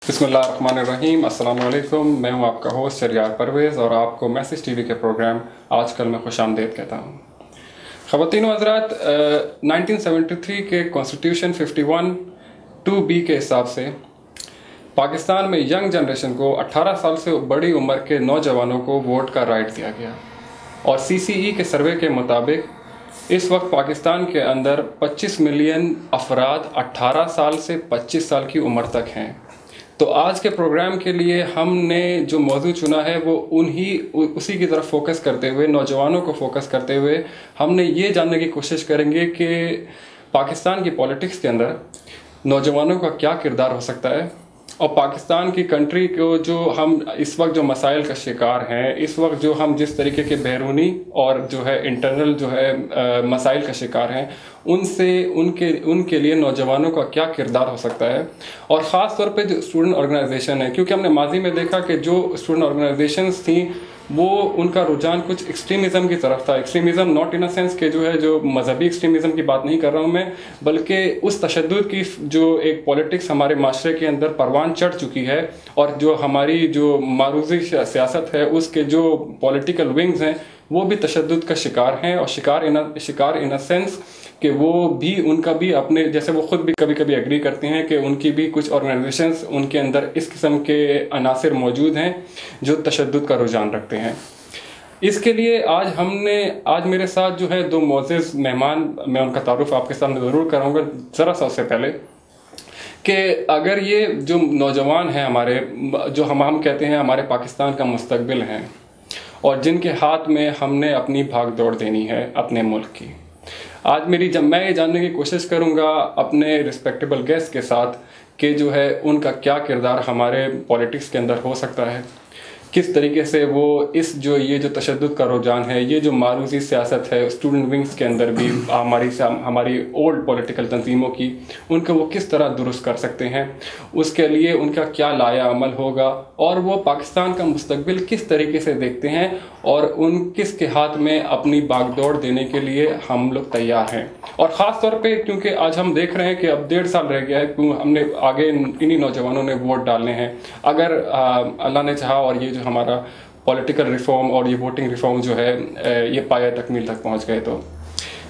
बिस्मिल्लाहिर्रहमानिर्रहीम। अस्सलाम वालेकुम। मैं हूं आपका होस्ट शरियार परवेज़ और आपको मैसेज टीवी के प्रोग्राम आजकल में खुशामदीद कहता हूं। ख़वातीन व हज़रात, 1973 के कॉन्स्टिट्यूशन 51(2)(b के हिसाब से पाकिस्तान में यंग जनरेशन को 18 साल से बड़ी उम्र के नौजवानों को वोट का राइट दिया गया और CCE के सर्वे के मुताबिक इस वक्त पाकिस्तान के अंदर 25 मिलियन अफराद 18 साल से 25 साल की उम्र तक हैं। तो आज के प्रोग्राम के लिए हमने जो मौजू चुना है वो उसी की तरफ फोकस करते हुए, नौजवानों को फोकस करते हुए हमने ये जानने की कोशिश करेंगे कि पाकिस्तान की पॉलिटिक्स के अंदर नौजवानों का क्या किरदार हो सकता है और पाकिस्तान की कंट्री को जो हम इस वक्त जो मसाइल का शिकार हैं, इस वक्त जो हम जिस तरीके के बैरूनी और जो है इंटरनल जो है मसाइल का शिकार हैं, उनके लिए नौजवानों का क्या किरदार हो सकता है। और ख़ास तौर पे जो स्टूडेंट ऑर्गेनाइजेशन है, क्योंकि हमने माजी में देखा कि जो स्टूडेंट ऑर्गेनाइजेशंस थी वो उनका रुझान कुछ एक्सट्रीमिज़म की तरफ था। Extremism not in a sense के जो है जो मजहबी एक्सट्रीमिज़म की बात नहीं कर रहा हूँ मैं, बल्कि उस तशद्दुद की जो एक पॉलिटिक्स हमारे माशरे के अंदर परवान चढ़ चुकी है और जो हमारी जो मारूजी सियासत है उसके जो पॉलिटिकल विंग्स हैं वो भी तशद्दुद का शिकार हैं। और शिकार इन अ सेंस कि वो भी उनका भी अपने जैसे वो खुद भी कभी कभी एग्री करते हैं कि उनकी भी कुछ ऑर्गेनाइजेशंस उनके अंदर इस किस्म के अनासिर मौजूद हैं जो तशद्दुद का रुझान रखते हैं। इसके लिए आज मेरे साथ जो है दो मोअज़्ज़िज़ मेहमान, मैं उनका तारुफ आपके सामने ज़रूर कराऊंगा। ज़रा सा उससे पहले कि अगर ये जो नौजवान हैं हमारे, जो हम कहते हैं हमारे पाकिस्तान का मुस्तकबिल हैं और जिनके हाथ में हमने अपनी भाग दौड़ देनी है अपने मुल्क की, आज मैं ये जानने की कोशिश करूंगा अपने रिस्पेक्टेबल गेस्ट के साथ कि जो है उनका क्या किरदार हमारे पॉलिटिक्स के अंदर हो सकता है, किस तरीके से वो ये जो तशद्दुद का रुझान है, ये जो मारूजी सियासत है स्टूडेंट विंग्स के अंदर भी हमारी ओल्ड पॉलिटिकल तंजीमों की, उनको वो किस तरह दुरुस्त कर सकते हैं, उसके लिए उनका क्या लाया अमल होगा और वो पाकिस्तान का मुस्तकबिल किस तरीके से देखते हैं और किसके हाथ में अपनी बागडोर देने के लिए हम लोग तैयार हैं। और ख़ास तौर पे क्योंकि आज हम देख रहे हैं कि अब 1.5 साल रह गया है, हमने आगे इन्हीं नौजवानों ने वोट डालने हैं। अगर अल्लाह ने चाहा और ये जो हमारा पॉलिटिकल रिफॉर्म और ये वोटिंग रिफॉर्म जो है ये पाया तकमील तक पहुंच गए, तो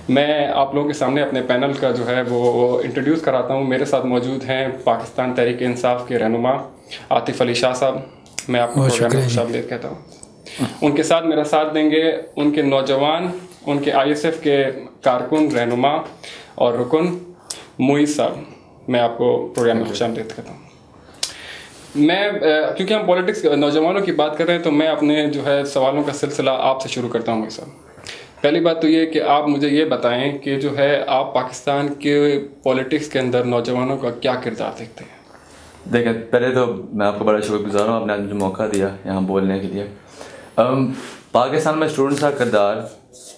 मैं आप लोगों के सामने अपने पैनल का जो है वो इंट्रोड्यूस कराता हूं। मेरे साथ मौजूद हैं पाकिस्तान तहरीक इंसाफ के रहनुमा आतिफ अली शाह साहब, मैं आपको प्रोग्राम में खुशामदीद कहता हूँ। उनके साथ मेरा साथ देंगे उनके नौजवान, उनके ISF के कारकुन, रहनुमा और रुकन मुईज़ साहब, मैं आपको प्रोग्राम में खुशामदीद कहता हूँ। क्योंकि हम पॉलिटिक्स नौजवानों की बात कर रहे हैं तो मैं अपने जो है सवालों का सिलसिला आपसे शुरू करता हूँ। मुईज़ साहब, पहली बात तो ये कि आप मुझे ये बताएं कि जो है आप पाकिस्तान के पॉलिटिक्स के अंदर नौजवानों का क्या किरदार देखते हैं। देखिए, पहले तो मैं आपको बड़ा शुक्रगुजार हूँ, आपने मुझे मौका दिया यहाँ बोलने के लिए। पाकिस्तान में स्टूडेंट्स का किरदार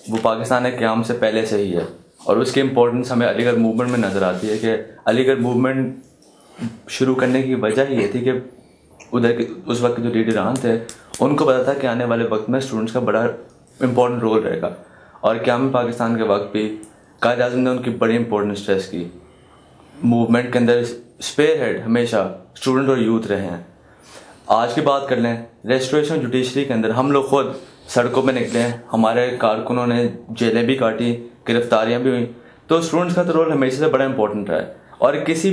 वो पाकिस्तान के क़याम से पहले से ही है और उसकी इम्पोर्टेंस हमें अलीगढ़ मूवमेंट में नज़र आती है कि अलीगढ़ मूवमेंट शुरू करने की वजह ये थी कि उधर के उस वक्त के जो लीडरान थे उनको पता था कि आने वाले वक्त में स्टूडेंट्स का बड़ा इम्पोर्टेंट रोल रहेगा और क़याम पाकिस्तान के वक्त भी कायद आज़म ने उनकी बड़ी इंपॉर्टेंस स्ट्रेस की। मूवमेंट के अंदर स्पेयर हेड हमेशा स्टूडेंट और यूथ रहे हैं। आज की बात कर लें, रेस्टोरेशन जुडिशरी के अंदर हम लोग खुद सड़कों में निकले हैं, हमारे कारकुनों ने जेलें भी काटी, गिरफ्तारियां भी हुई, तो स्टूडेंट्स का तो रोल हमेशा से बड़ा इंपॉर्टेंट रहा है। और किसी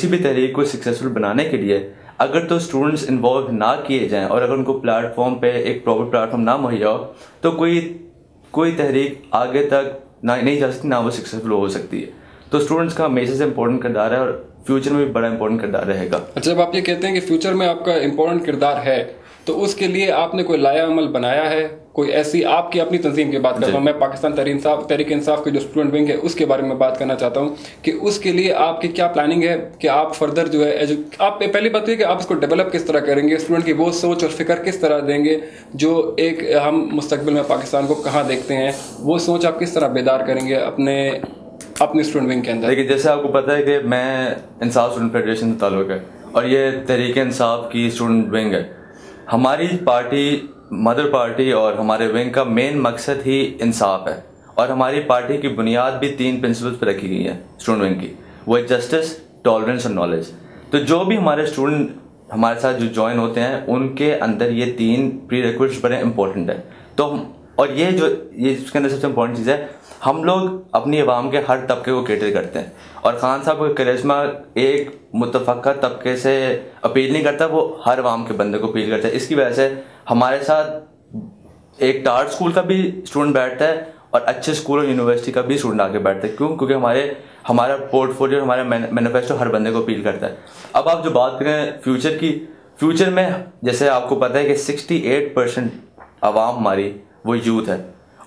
भी तहरीक को सक्सेसफुल बनाने के लिए अगर तो स्टूडेंट्स इन्वॉल्व ना किए जाएं और अगर उनको प्लेटफॉर्म पे एक प्रॉपर प्लेटफॉर्म ना मुहैया हो तो कोई तहरीक आगे तक नहीं जा सकती, ना वो सक्सेसफुल हो सकती है। तो स्टूडेंट्स का हमेशा से इंपॉर्टेंट किरदार है और फ्यूचर में भी बड़ा इंपॉर्टेंट किरदार रहेगा। जब आप ये कहते हैं कि फ्यूचर में आपका इंपॉर्टेंट किरदार है तो उसके लिए आपने कोई लाया अमल बनाया है, कोई ऐसी आपकी अपनी तंजीम की बात करता हूँ मैं, पाकिस्तान तहरीक इंसाफ के जो स्टूडेंट विंग है उसके बारे में बात करना चाहता हूँ कि उसके लिए आपकी क्या प्लानिंग है कि आप फर्दर जो है आप पहली बात है कि आप इसको डेवलप किस तरह करेंगे, स्टूडेंट की वो सोच और फिक्र किस तरह देंगे जो एक हम मुस्तकबिल में पाकिस्तान को कहाँ देखते हैं, वो सोच आप किस तरह बेदार करेंगे अपने स्टूडेंट विंग के अंदर। देखिए, जैसे आपको पता है कि मैं इंसाफ स्टूडेंट फेडरेशन से ताल्लुक़ है और ये तहरीक इंसाफ की स्टूडेंट विंग है। हमारी पार्टी, मदर पार्टी और हमारे विंग का मेन मकसद ही इंसाफ है और हमारी पार्टी की बुनियाद भी 3 प्रिंसिपल्स पर रखी गई है स्टूडेंट विंग की। वो है जस्टिस, टॉलरेंस और नॉलेज। तो जो भी हमारे स्टूडेंट हमारे साथ जो ज्वाइन होते हैं उनके अंदर ये 3 प्रीरिक्विजिट्स बड़े इंपॉर्टेंट है। तो और ये इसके अंदर सबसे इंपॉर्टेंट चीज़ है, हम लोग अपनी आवाम के हर तबके को कैटर करते हैं और खान साहब का करिश्मा एक मुतफ़क्का तबके से अपील नहीं करता, वो हर आवाम के बंदे को अपील करता है। इसकी वजह से हमारे साथ एक टार्ट स्कूल का भी स्टूडेंट बैठता है और अच्छे स्कूल और यूनिवर्सिटी का भी स्टूडेंट आके बैठता है। क्यों? क्योंकि हमारा पोर्टफोलियो, हमारा मैनिफेस्टो हर बंदे को अपील करता है। अब आप जो बात करें फ्यूचर की, फ्यूचर में जैसे आपको पता है कि 68% आवाम हमारी वो यूथ है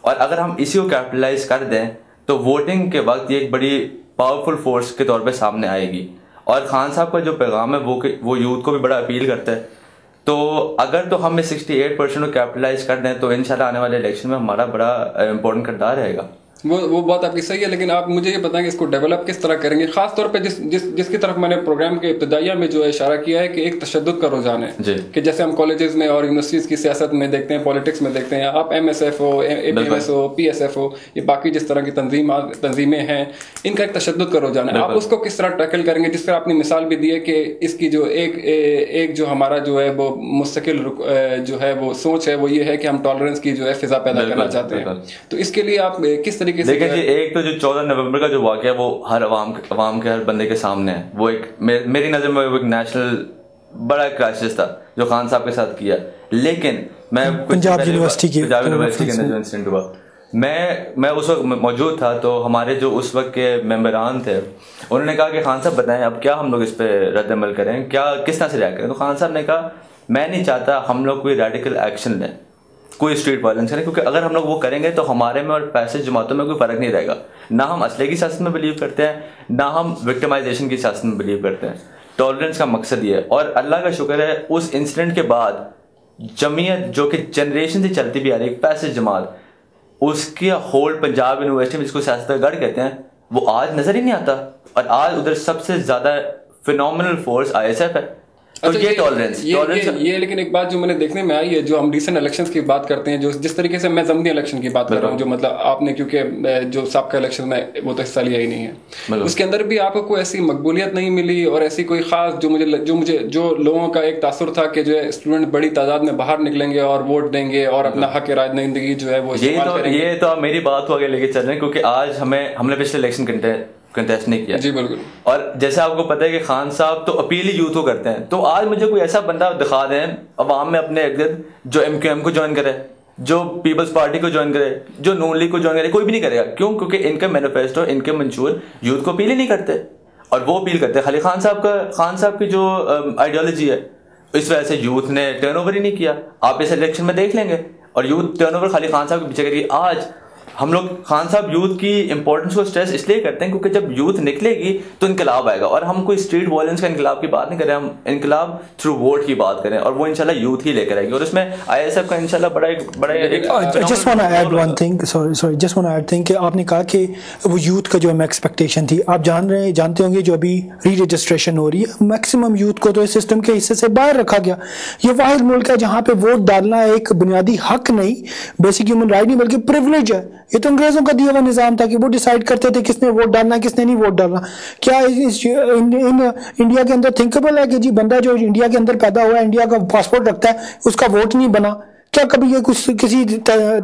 और अगर हम इसी को कैपिटलाइज कर दें तो वोटिंग के वक्त ये एक बड़ी पावरफुल फोर्स के तौर पे सामने आएगी। और खान साहब का जो पैगाम है वो यूथ को भी बड़ा अपील करता है। तो अगर तो हम 68% को कैपिटलाइज कर दें तो इंशाल्लाह आने वाले इलेक्शन में हमारा बड़ा इंपॉर्टेंट किरदार रहेगा। वो बात आपकी सही है, लेकिन आप मुझे ये बताएं कि इसको डेवलप किस तरह करेंगे, खास तौर पे जिसकी तरफ मैंने प्रोग्राम के इब्तिदाइया में जो है इशारा किया है कि एक तशद्दुद का रुझान है कि जैसे हम कॉलेजेस में और यूनिवर्सिटीज की सियासत में देखते हैं, पॉलिटिक्स में देखते हैं, आप MSF हो, APMS हो, PSF हो, ये बाकी जिस तरह की तंजीमें हैं, इनका एक तशद्दुद का रुझान है। आप उसको किस तरह टैकल करेंगे? जिस तरह आपने मिसाल भी दी है कि इसकी जो एक जो हमारा जो है वो मुस्तकिल जो है वो सोच है वो ये है कि हम टॉलरेंस की जो है फिजा पैदा करना चाहते हैं। तो इसके लिए आप किस तरीके से? देखिए जी, एक तो जो 14 नवंबर का जो वाक़या है वो हर अवाम के हर बंदे के सामने है। वो एक मेरी नज़र में वो एक नेशनल बड़ा क्राइसिस था जो खान साहब के साथ किया। लेकिन मैं पंजाब यूनिवर्सिटी के अंदर जो इंसिडेंट हुआ, मैं उस वक्त मौजूद था। तो हमारे जो उस वक्त के मेंबरान थे उन्होंने कहा कि खान साहब बताएं अब क्या हम लोग इस पर रद्द-ए-अमल करें, क्या किस तरह से रिएक्ट करें। तो खान साहब ने कहा मैं नहीं चाहता हम लोग कोई रेडिकल एक्शन लें, कोई स्ट्रीट वायलेंस करें, क्योंकि अगर हम लोग वो करेंगे तो हमारे में और पैसे जमातों में कोई फ़र्क नहीं रहेगा। ना हम असले की सियासत में बिलीव करते हैं, ना हम विक्टिमाइजेशन की सियासत में बिलीव करते हैं। टॉलरेंस का मकसद ये है। और अल्लाह का शुक्र है उस इंसिडेंट के बाद जमीयत जो कि जनरेशन से चलती भी आ रही है, पैसे जमात, उसके होल्ड पंजाब यूनिवर्सिटी में जिसको सियासतगढ़ कहते हैं वो आज नज़र ही नहीं आता। और आज उधर सबसे ज़्यादा फिनोमिनल फोर्स ISF है। तो अच्छा, ये टॉलरेंस ये लेकिन एक बात जो मैंने देखने में आई है, जो हम रिसेंट इलेक्शंस की बात करते हैं, जो जिस तरीके से मैं ज़मनी इलेक्शन की बात कर रहा हूँ, जो मतलब आपने क्योंकि जो साबका इलेक्शन में वो तो हिस्सा लिया ही नहीं है, उसके अंदर भी आपको कोई ऐसी मकबूलियत नहीं मिली और ऐसी कोई खास जो लोगों का एक तासुर था कि जो है स्टूडेंट बड़ी तादाद में बाहर निकलेंगे और वोट देंगे और अपना हक राजनीति जो है वो ये तो आप मेरी बात को आगे लेके चल रहे हैं, क्योंकि आज हमने पिछले इलेक्शन कंटेस्ट नहीं किया। जी बिल्कुल। और जैसे आपको पता है कि खान साहब तो अपील ही यूथ को करते हैं। तो आज मुझे कोई ऐसा बंदा दिखा दें अवाम में अपने इर्द जो MQM को ज्वाइन करे, जो पीपल्स पार्टी को ज्वाइन करे, जो नून लीग को ज्वाइन करे, कोई भी नहीं करेगा। क्यों? क्योंकि इनके मैनिफेस्टो, इनके मंशूर यूथ को अपील ही नहीं करते। और वो अपील करते हैं खाली खान साहब की जो आइडियोलॉजी है, इस वजह से यूथ ने टर्नओवर ही नहीं किया। आप इस इलेक्शन में देख लेंगे और यूथ टर्नओवर खाली खान साहब के पीछे करिए। आज हम लोग खान साहब यूथ की इंपॉर्टेंस को स्ट्रेस इसलिए करते हैं क्योंकि जब यूथ निकलेगी तो इनकलाब आएगा। और हम कोई स्ट्रीट वायलेंस का इनकलाब की बात नहीं कर रहे, हम इनकलाब थ्रू वोट की बात करें और वो इंशाल्लाह यूथ ही लेकर आएगी। और उसमें ISF का इंशाल्लाह बड़ा just want to add one thing, sorry just want to add thing कि आपने कहा कि वो यूथ का जो है एक्सपेक्टेशन थी, आप जानते होंगे जो अभी री रजिस्ट्रेशन हो रही है, मैक्सिमम यूथ को तो इस सिस्टम के हिस्से से बाहर रखा गया। ये वाहिद मुल्क है जहाँ पे वोट डालना एक बुनियादी हक नहीं, बेसिक ह्यूमन राइट नहीं, बल्कि प्रिविलेज है। ये तो अंग्रेजों का दिया हुआ निजाम था कि वो डिसाइड करते थे किसने वोट डालना किसने नहीं वोट डालना। क्या इंडिया के अंदर थिंकेबल है कि जी बंदा जो इंडिया के अंदर पैदा हुआ है, इंडिया का पासपोर्ट रखता है, उसका वोट नहीं बना? क्या कभी ये किसी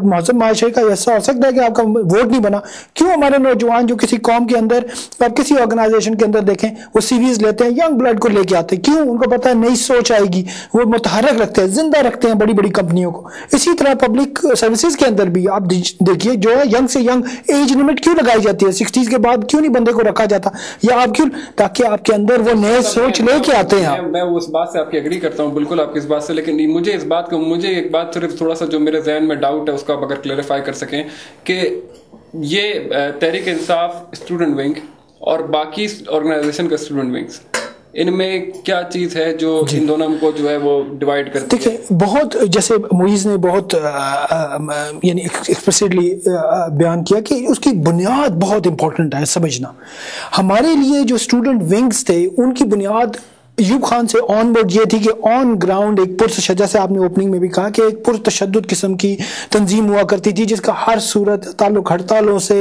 मौसम माशरे का ऐसा हो सकता है कि आपका वोट नहीं बना? क्यों हमारे नौजवान जो किसी कौम के अंदर, आप किसी ऑर्गेनाइजेशन के अंदर देखें, वो सीवीज लेते हैं, यंग ब्लड को लेके आते हैं? क्यों? उनको पता है नई सोच आएगी, वो मुतहर्रिक रखते हैं, जिंदा रखते हैं बड़ी बड़ी कंपनियों को। इसी तरह पब्लिक सर्विसेज के अंदर भी आप देखिए जो है यंग से यंग एज लिमिट क्यों लगाई जाती है? 60 के बाद क्यों नहीं बंदे को रखा जाता? या आप क्यों? ताकि आपके अंदर वो नए सोच लेके आते हैं। मैं उस बात से आपकी एग्री करता हूँ बिल्कुल आपकी इस बात से, लेकिन मुझे एक बात सिर्फ थोड़ा सा जो मेरे जहन में डाउट है उसको आप अगर क्लेरिफाई कर सकें कि ये तहरीक इंसाफ स्टूडेंट विंग और बाकी ऑर्गेनाइजेशन का स्टूडेंट विंग्स, इनमें क्या चीज है जो इन दोनों को जो है वो डिवाइड करती है? देखिए बहुत जैसे मुईज़ ने बहुत यानी एक्सप्रेसिटली बयान किया कि उसकी बुनियाद बहुत इंपॉर्टेंट है समझना। हमारे लिए जो स्टूडेंट विंग्स थे उनकी बुनियाद यूब खान से ऑन बोर्ड ये थी कि ऑन ग्राउंड एक पुरतशद्दुद, जैसे आपने ओपनिंग में भी कहा कि एक पुरतशद्दुद किस्म की तंजीम हुआ करती थी जिसका हर सूरत ताल्लुक हड़तालों से,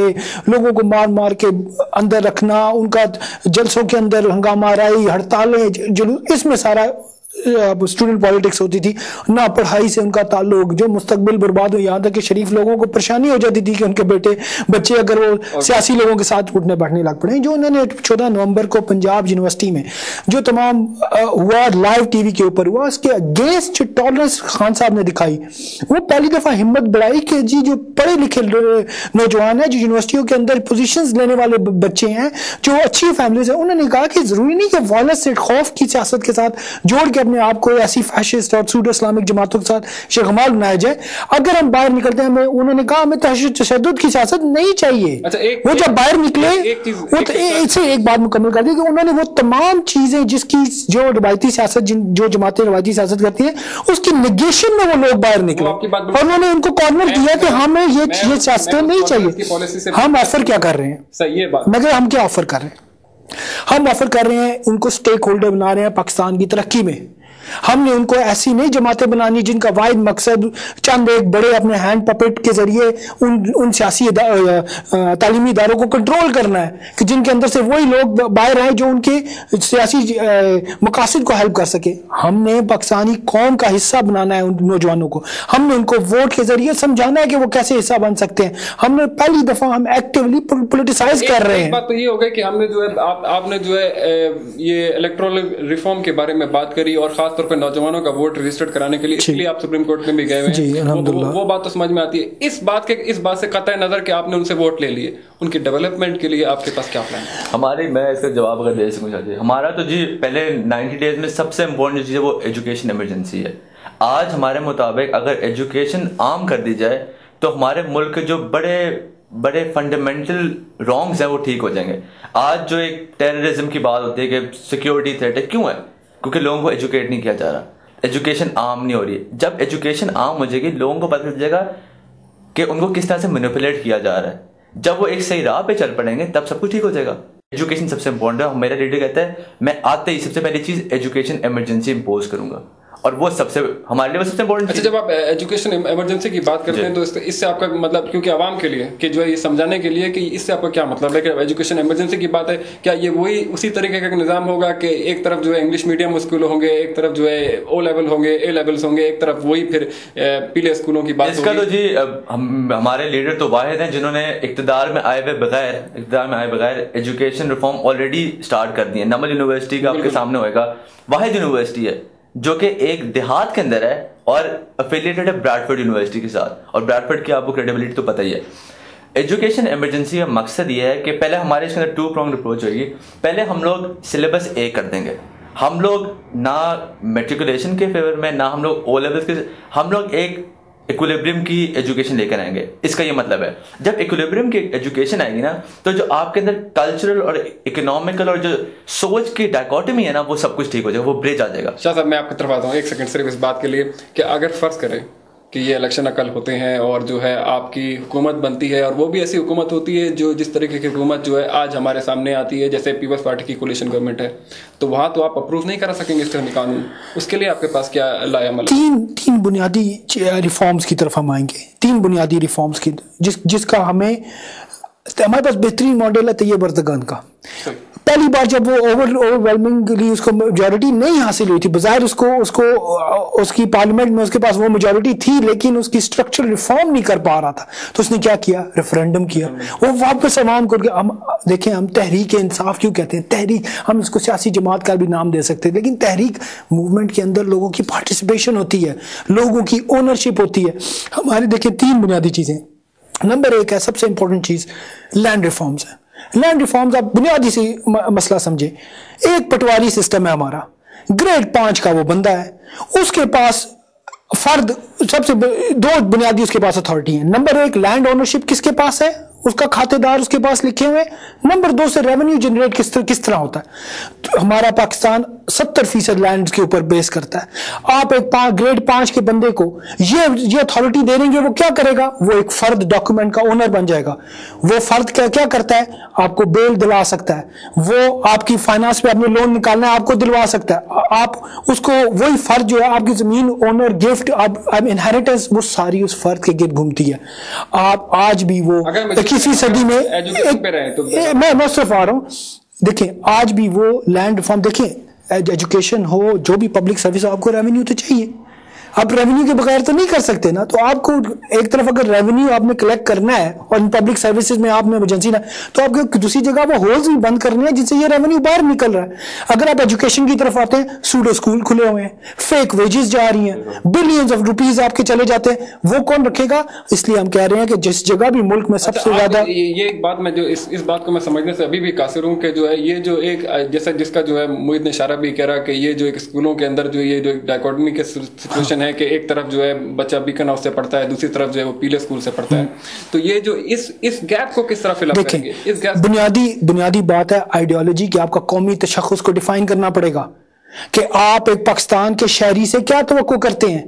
लोगों को मार मार के अंदर रखना, उनका जलसों के अंदर हंगामा राई, हड़तालें, जुलूस, इसमें सारा स्टूडेंट पॉलिटिक्स होती थी। ना पढ़ाई से उनका ताल्लुक, जो मुस्तकबिल बर्बाद हो, यहाँ तक कि शरीफ लोगों को परेशानी हो जाती थी कि उनके बच्चे अगर वो सियासी लोगों के साथ उठने बैठने लग पड़े। जो उन्होंने 14 नवंबर को पंजाब यूनिवर्सिटी में जो तमाम हुआ लाइव टीवी के ऊपर हुआ, उसके अगेंस्ट टॉलरेंस खान साहब ने दिखाई, वो पहली दफा हिम्मत बढ़ाई कि जी जो पढ़े लिखे नौजवान है, जो यूनिवर्सिटियों के अंदर पोजीशंस लेने वाले बच्चे हैं, जो अच्छी फैमिलीज है, उन्होंने कहा कि जरूरी नहीं कि वायलेंस से, खौफ की सियासत के साथ जोड़ के अपने आप को ऐसी फैशिस्ट और सूडो इस्लामिक जमातों के साथ शेखमाल बनाया जाए। अगर हम बाहर निकलते हैं, उन्होंने कहा हमें तशद्दुद की सियासत नहीं चाहिए। अच्छा, वो जब बाहर निकले, वो इससे एक बात मुकम्मल कर दी कि उन्होंने वो तमाम चीजें जिसकी जो रवायती सियासत, जो जमातें रवायती सियासत करती हैं, उसकी निगेशन में वो लोग बाहर निकले और उन्होंने उनको कॉर्नर किया कि हमें ये सियासतें नहीं चाहिए। हम ऑफर क्या कर रहे हैं, मगर हम क्या ऑफर कर रहे हैं? हम ऑफर कर रहे हैं उनको स्टेक होल्डर बना रहे हैं पाकिस्तान की तरक्की में। हमने उनको ऐसी नहीं जमातें बनानी जिनका वाहिद मकसद चंद एक बड़े अपने हैंड पपेट के जरिए उन सियासी तालीमी इदारों को कंट्रोल करना है, कि जिनके अंदर से वही लोग बाहर आए जो उनके सियासी मकासद को हेल्प कर सके। हमने पाकिस्तानी कौम का हिस्सा बनाना है उन नौजवानों को। हमने उनको वोट के जरिए समझाना है कि वो कैसे हिस्सा बन सकते हैं। हमने पहली दफा हम एक्टिवली पोलिटिसाइज कर रहे हैं। बात तो ये हो गई कि हमने जो है आपने जो है ये इलेक्टोरल रिफॉर्म के बारे में बात करी और खास तौर पे नौजवानों का वोट रजिस्टर्ड कराने के लिए, इसलिए आप सुप्रीम कोर्ट में भी गए हुए हैं। वो बात तो समझ में आती है। इस बात से कतई नजर कि आपने उनसे वोट ले लिए, उनके डेवलपमेंट के लिए आपके पास क्या प्लान है? मैं इसका जवाब अगर दे सकूं चाहिए, हमारा तो जी पहले 90 डेज में सबसे इंपॉर्टेंट चीज है वो एजुकेशन इमरजेंसी है। आज हमारे मुताबिक अगर एजुकेशन आम कर दी जाए तो हमारे मुल्क के जो बड़े फंडामेंटल रॉन्ग्स हैं वो ठीक हो जाएंगे। आज जो एक टेररिज्म की बात होती है कि सिक्योरिटी थ्रेट है, क्यों है? क्योंकि लोगों को एजुकेट नहीं किया जा रहा, एजुकेशन आम नहीं हो रही है। जब एजुकेशन आम हो जाएगी, लोगों को पता चल जाएगा कि उनको किस तरह से मैनिपुलेट किया जा रहा है। जब वो एक सही राह पे चल पड़ेंगे तब सब कुछ ठीक हो जाएगा। एजुकेशन सबसे इंपॉर्टेंट है। मेरा लीडर कहता है मैं आते ही सबसे पहली चीज एजुकेशन इमरजेंसी इम्पोज करूंगा, और वो हमारे लिए सबसे इंपॉर्टेंट। अच्छा, जब आप एजुकेशन इमरजेंसी की बात करते हैं तो इससे आपका मतलब, क्योंकि आवाम के लिए कि जो है ये समझाने के लिए कि इससे आपका क्या मतलब है कि एजुकेशन इमरजेंसी की बात है, क्या ये वही उसी तरीके का निजाम होगा कि एक तरफ जो है इंग्लिश मीडियम स्कूल होंगे, एक तरफ जो है ओ लेवल होंगे, ए लेवल्स होंगे, एक तरफ वही फिर पीले स्कूलों की बात? इसका तो जी हमारे लीडर तो वाहिद हैं जिन्होंने इक़्तिदार में आए बगैर एजुकेशन रिफॉर्म ऑलरेडी स्टार्ट कर दी है। नमल यूनिवर्सिटी का आपके सामने होगा, वाहिद यूनिवर्सिटी है जो कि एक देहात के अंदर है और एफिलिएटेड है ब्रैडफोर्ड यूनिवर्सिटी के साथ, और ब्रैडफोर्ड की आपको क्रेडिबिलिटी तो पता ही है। एजुकेशन इमरजेंसी का मकसद ये है कि पहले हमारे इसके अंदर 2 pronged अप्रोच होगी। पहले हम लोग सिलेबस ए कर देंगे। हम लोग ना मेट्रिकुलेशन के फेवर में, ना हम लोग ओ लेवल्स के, हम लोग एक इक्विलिब्रियम की एजुकेशन लेकर आएंगे। इसका ये मतलब है जब इक्विलिब्रियम की एजुकेशन आएगी ना, तो जो आपके अंदर कल्चरल और इकोनॉमिकल और जो सोच की डायकोटमी है ना, वो सब कुछ ठीक हो जाएगा, वो ब्रिज आ जाएगा। शाह साहब, मैं आपकी तरफ आता हूँ एक सेकंड सिर्फ इस बात के लिए कि अगर फर्ज करें कि ये इलेक्शन अकल होते हैं और जो है आपकी हुकूमत बनती है, और वो भी ऐसी हुकूमत होती है जो जिस तरीके की हुकूमत जो है आज हमारे सामने आती है, जैसे पीपल्स पार्टी की कोलिशन गवर्नमेंट है, तो वहाँ तो आप अप्रूव नहीं करा सकेंगे इस तरह कानून। उसके लिए आपके पास क्या लायामल? तीन बुनियादी रिफॉर्म्स की तरफ हम आएंगे। 3 बुनियादी रिफॉर्म्स की जिसका हमारे पास बेहतरीन मॉडल है तैयब अर्दगान का। पहली बार जब वो ओवरवेलमिंगली उसको मेजॉरिटी नहीं हासिल हुई थी, बजाय उसकी पार्लियामेंट में उसके पास वो मेजॉरिटी थी, लेकिन उसकी स्ट्रक्चरल रिफॉर्म नहीं कर पा रहा था, तो उसने क्या किया? रेफरेंडम किया। वो वापस अवाम को हम तहरीक इंसाफ क्यों कहते हैं? तहरीक, हम इसको सियासी जमात का भी नाम दे सकते हैं, लेकिन तहरीक मूवमेंट के अंदर लोगों की पार्टिसिपेशन होती है, लोगों की ओनरशिप होती है। हमारे देखिए 3 बुनियादी चीजें। नंबर 1 है सबसे इंपॉर्टेंट चीज लैंड रिफॉर्म्स है। लैंड रिफॉर्म्स आप बुनियादी सी मसला समझे। एक पटवारी सिस्टम है हमारा, ग्रेड 5 का वो बंदा है, उसके पास फर्द सबसे 2 बुनियादी उसके पास अथॉरिटी है। नंबर 1 लैंड ओनरशिप किसके पास है? उसका खातेदार उसके पास लिखे हुए। नंबर 2 से रेवेन्यू जनरेट किस तरह होता है। तो हमारा पाकिस्तान 70% लैंड के ऊपर बेस करता है। आप एक ग्रेड 5 के बंदे को ये अथॉरिटी दे देंगे, वो क्या करेगा? वो एक फर्द डॉक्यूमेंट का ओनर बन जाएगा। वो फर्द क्या करता है? आपको बेल दिला सकता है, वो आपकी फाइनेंस पे अपने लोन निकालना है आपको दिलवा सकता है। आप उसको वही फर्द जो है आपकी जमीन ओनर गिफ्ट अब इनहेरिटेंस वो सारी उस फर्द के गिफ्ट घूमती है। आप आज भी वो 21वीं सदी में मैं सिर्फ आ रहा हूं, देखें आज भी वो लैंड रिफॉर्म, देखें एजुकेशन हो जो भी पब्लिक सर्विस हो, आपको रेवेन्यू तो चाहिए। आप रेवेन्यू के बगैर तो नहीं कर सकते ना। तो आपको एक तरफ अगर रेवेन्यू आपने कलेक्ट करना है और पब्लिक सर्विसेज में आपने इमरजेंसी ना, तो आपको दूसरी जगह वो होल्स भी बंद करने हैं जिससे ये रेवेन्यू बाहर निकल रहा है। अगर आप एजुकेशन की तरफ आते हैं, सूडो स्कूल खुले हुए हैं, फेक वेजेस जा रही हैं, बिलियंस ऑफ रुपीज आपके चले जाते हैं, वो कौन रखेगा? इसलिए हम कह रहे हैं कि जिस जगह भी मुल्क में सबसे ज्यादा ये एक बात में जो इस बात को मैं समझने से अभी भी कासिर हूं कि जो है ये जो एक जैसा जिसका जो है मुईद ने इशारा भी कह रहा कि ये जो एक स्कूलों के अंदर जो ये जो डायकोटमी के सिचुएशन है कि एक तरफ जो है बच्चा बीकन हाउस से पढ़ता है, दूसरी तरफ जो है वो पीले स्कूल से पढ़ता है। तो ये जो इस गैप को किस तरह फिल अप करेंगे? इस गैप बुनियादी बात है आइडियोलॉजी की। आपका कौमी तशख़्ख़ुस को डिफाइन करना पड़ेगा कि आप एक पाकिस्तान के शहरी से क्या तवक्को करते हैं।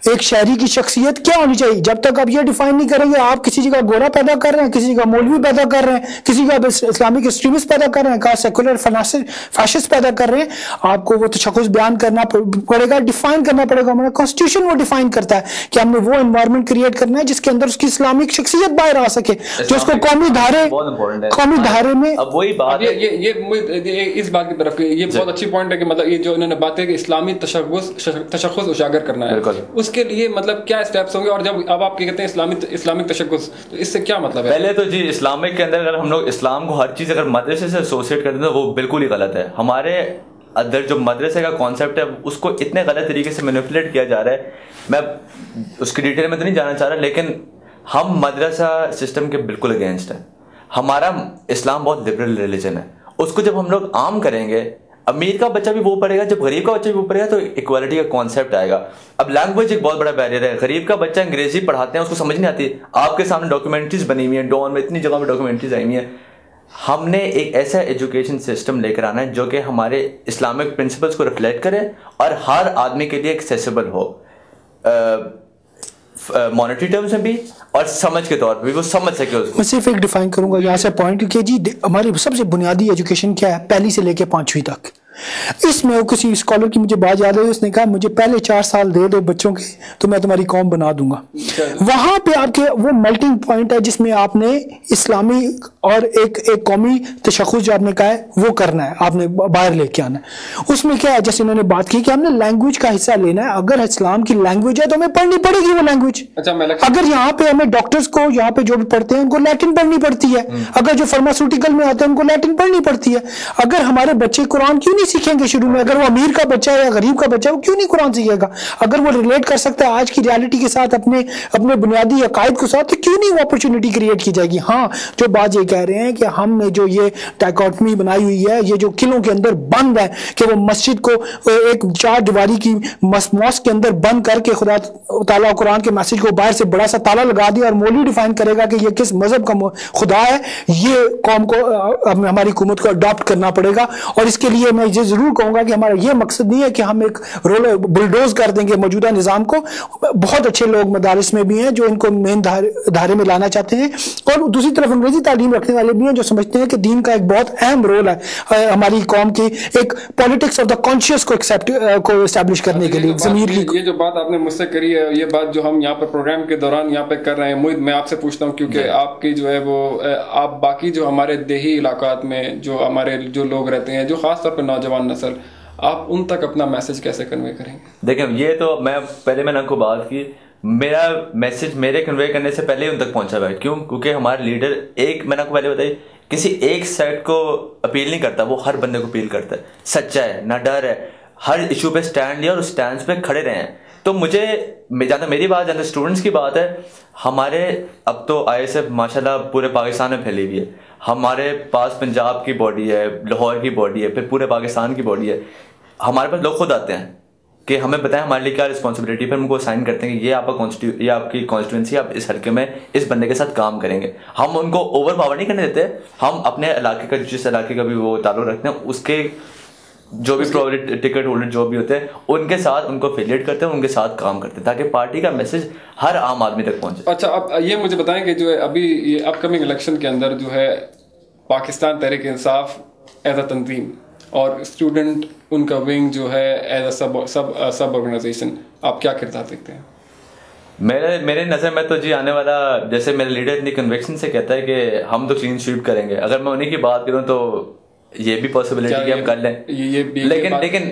एक शहरी की शख्सियत क्या होनी चाहिए? जब तक आप ये डिफाइन नहीं करेंगे, आप किसी जगह गोरा पैदा कर रहे हैं, किसी जगह मौलवी पैदा कर रहे हैं, किसी जगह इस्लामिक एक्सट्रीमिस्ट पैदा कर रहे हैं, कहा सेकुलर फैशिस्ट पैदा कर रहे हैं, आपको वो तशख़्ख़ुस बयान करना पड़ेगा, डिफाइन करना पड़ेगा। हमारा कॉन्स्टिट्यूशन वो डिफाइन करता है कि हमने वो एनवायरनमेंट क्रिएट करना है जिसके अंदर उसकी इस्लामिक शख्सियत बाहर आ सके, जो उसको कौमी धारे में। अब वही बात ये इस बात की तरफ ये बहुत अच्छी पॉइंट है कि मतलब ये जो इन्होंने बात है कि इस्लामी तशख़्ख़ुस उजागर करना है, उसके लिए मतलब क्या स्टेप्स होंगे? और जब अब आप कहते हैं इस्लामिक तशक्कुस, तो इससे क्या मतलब है? पहले तो जी इस्लामिक के अंदर अगर हम लोग इस्लाम को हर चीज अगर मदरसे से एसोसिएट करते हैं तो वो बिल्कुल ही गलत है। हमारे अंदर जो मदरसे का कॉन्सेप्ट है उसको इतने गलत तरीके से मैनिपुलेट किया जा रहा है। मैं उसकी डिटेल में तो नहीं जाना चाह रहा, लेकिन हम मदरसा सिस्टम के बिल्कुल अगेंस्ट है। हमारा इस्लाम बहुत लिबरल रिलीजन है, उसको जब हम लोग आम करेंगे, अमीर का बच्चा भी वो पढ़ेगा, जब गरीब का बच्चा भी वो पढ़ेगा, तो इक्वालिटी का कॉन्सेप्ट आएगा। अब लैंग्वेज एक बहुत बड़ा बैरियर है। गरीब का बच्चा अंग्रेजी पढ़ाते हैं, उसको समझ नहीं आती। आपके सामने डॉक्यूमेंट्रीज बनी हुई है, डॉन में इतनी जगह में डॉक्यूमेंट्रीज आई हुई है। हमने एक ऐसा एजुकेशन सिस्टम लेकर आना है जो कि हमारे इस्लामिक प्रिंसिपल्स को रिफ्लेक्ट करे और हर आदमी के लिए एक्सेसिबल हो, मॉनेटरी टर्म्स में भी और समझ के तौर पे भी वो समझ सके उसको। मैं सिर्फ एक डिफाइन करूंगा यहाँ से पॉइंट कि जी हमारी सबसे बुनियादी एजुकेशन क्या है? पहली से लेके 5वीं तक। इसमें वो किसी स्कॉलर की मुझे बात याद है, उसने कहा मुझे पहले 4 साल दे दो बच्चों के तो मैं तुम्हारी कौम बना दूंगा। वहां पे आपके वो मेल्टिंग पॉइंट है जिसमें आपने इस्लामी और एक कौमी तशख़्ख़ुस जो आपने कहा है वो करना है, आपने बाहर लेके आना है। उसमें क्या है, जैसे इन्होंने बात की कि हमने लैंग्वेज का हिस्सा लेना है। अगर इस्लाम की लैंग्वेज है तो हमें पढ़नी पड़ेगी वो लैंग्वेज। अगर यहाँ पे हमें डॉक्टर्स को यहाँ पे जो भी पढ़ते हैं उनको लैटिन पढ़नी पड़ती है, अगर जो फार्मास्यूटिकल में आते हैं उनको लैटिन पढ़नी पड़ती है। अगर हमारे बच्चे कुरान क्यों नहीं सीखेंगे शुरू में? अगर वो अमीर का बच्चा है या गरीब का बच्चा है वो क्यों नहीं कुरान सीखेगा? अगर वो रिलेट कर सकता है आज की रियलिटी के साथ अपने बुनियादी अकायद के साथ, तो क्यों नहीं वो अपॉर्चुनिटी क्रिएट की जाएगी? हाँ, जो बात ये कह रहे हैं कि हमने जो ये डायकोटमी बनाई हुई है, ये जो किलों के अंदर बंद है कि वो मस्जिद को एक 4 दीवारी की मॉस्क के अंदर बंद करके खुदा ताला कुरान के मैसेज को बाहर से बड़ा सा ताला लगा दिया और मौलवी डिफाइन करेगा कि ये किस मजहब का खुदा है, ये कौम को हमारी हुकूमत को अडॉप्ट करना पड़ेगा। और इसके लिए मैं ये जरूर कहूंगा कि हमारा ये मकसद नहीं है कि हम एक रोल बुलडोज कर देंगे मौजूदा निजाम को। बहुत अच्छे लोग मदारिस में भी हैं जो इनको मेन धारे में लाना चाहते हैं, और दूसरी तरफ अंग्रेजी तालीम रखने वाले भी हैं जो समझते हैं कि दीन का एक बहुत अहम रोल है हमारी कौम की एक पॉलिटिक्स ऑफ द कॉन्शियस को एस्टैब्लिश करने के लिए। ज़मीर की ये जो बात आपने मुझसे करी है, ये बात जो हम यहाँ पर प्रोग्राम के दौरान यहाँ पे कर रहे हैं, मुझे मैं आपसे पूछता हूँ क्योंकि आपकी जो है वो आप बाकी जो हमारे देही इलाकात में जो हमारे जो लोग रहते हैं, जो खास तौर पर नौजवान नस्ल, आप उन तक अपना मैसेज कैसे कन्वे करेंगे? देखिए, ये तो मैंने आपको बात की, मेरा मैसेज मेरे कन्वे करने से पहले ही उन तक पहुंचा हुआ है। क्यों? क्योंकि हमारा लीडर मैंने आपको पहले बताई, किसी एक साइड को अपील नहीं करता, वो हर बंदे को अपील करता है। सच्चा है ना, डर है, हर इशू पे स्टैंड लिया और उस स्टैंड पे खड़े रहे हैं। तो जहाँ मेरी बात, जहाँ स्टूडेंट्स की बात है, हमारे अब तो ISF माशाल्लाह पूरे पाकिस्तान में फैली हुई है। हमारे पास पंजाब की बॉडी है, लाहौर की बॉडी है, फिर पूरे पाकिस्तान की बॉडी है। हमारे पास लोग खुद आते हैं कि हमें बताएं हमारे लिए क्या रिस्पॉन्सिबिलिटी, फिर हमको साइन करते हैं कि ये ये आपकी कॉन्स्टिट्यूंसी, आप इस हल्के में इस बंदे के साथ काम करेंगे। हम उनको ओवर पावर नहीं करने देते, हम अपने इलाके का, जिस इलाके का भी वो ताल्लुक रखते हैं, उसके जो भी प्रोवाइड टिकट होल्डर जो भी होते हैं उनके साथ उनको एफिलिएट करते हैं, उनके साथ काम करते हैं ताकि पार्टी का मैसेज हर आम आदमी तक पहुंचे। अच्छा, अब ये मुझे बताएं कि जो है अभी ये अपकमिंग इलेक्शन के अंदर जो है पाकिस्तान तहरीक इंसाफ एज अ तंजीम और स्टूडेंट उनका विंग जो है एज अ सब ऑर्गेनाइजेशन, आप क्या किरदार देखते हैं? मेरे नज़र में तो जी आने वाला, जैसे मेरा लीडर इतनी कन्विक्शन से कहता है कि हम तो क्लीन स्वीप करेंगे, अगर मैं उन्हीं की बात करूं तो ये भी पॉसिबिलिटी कि हम कर लें,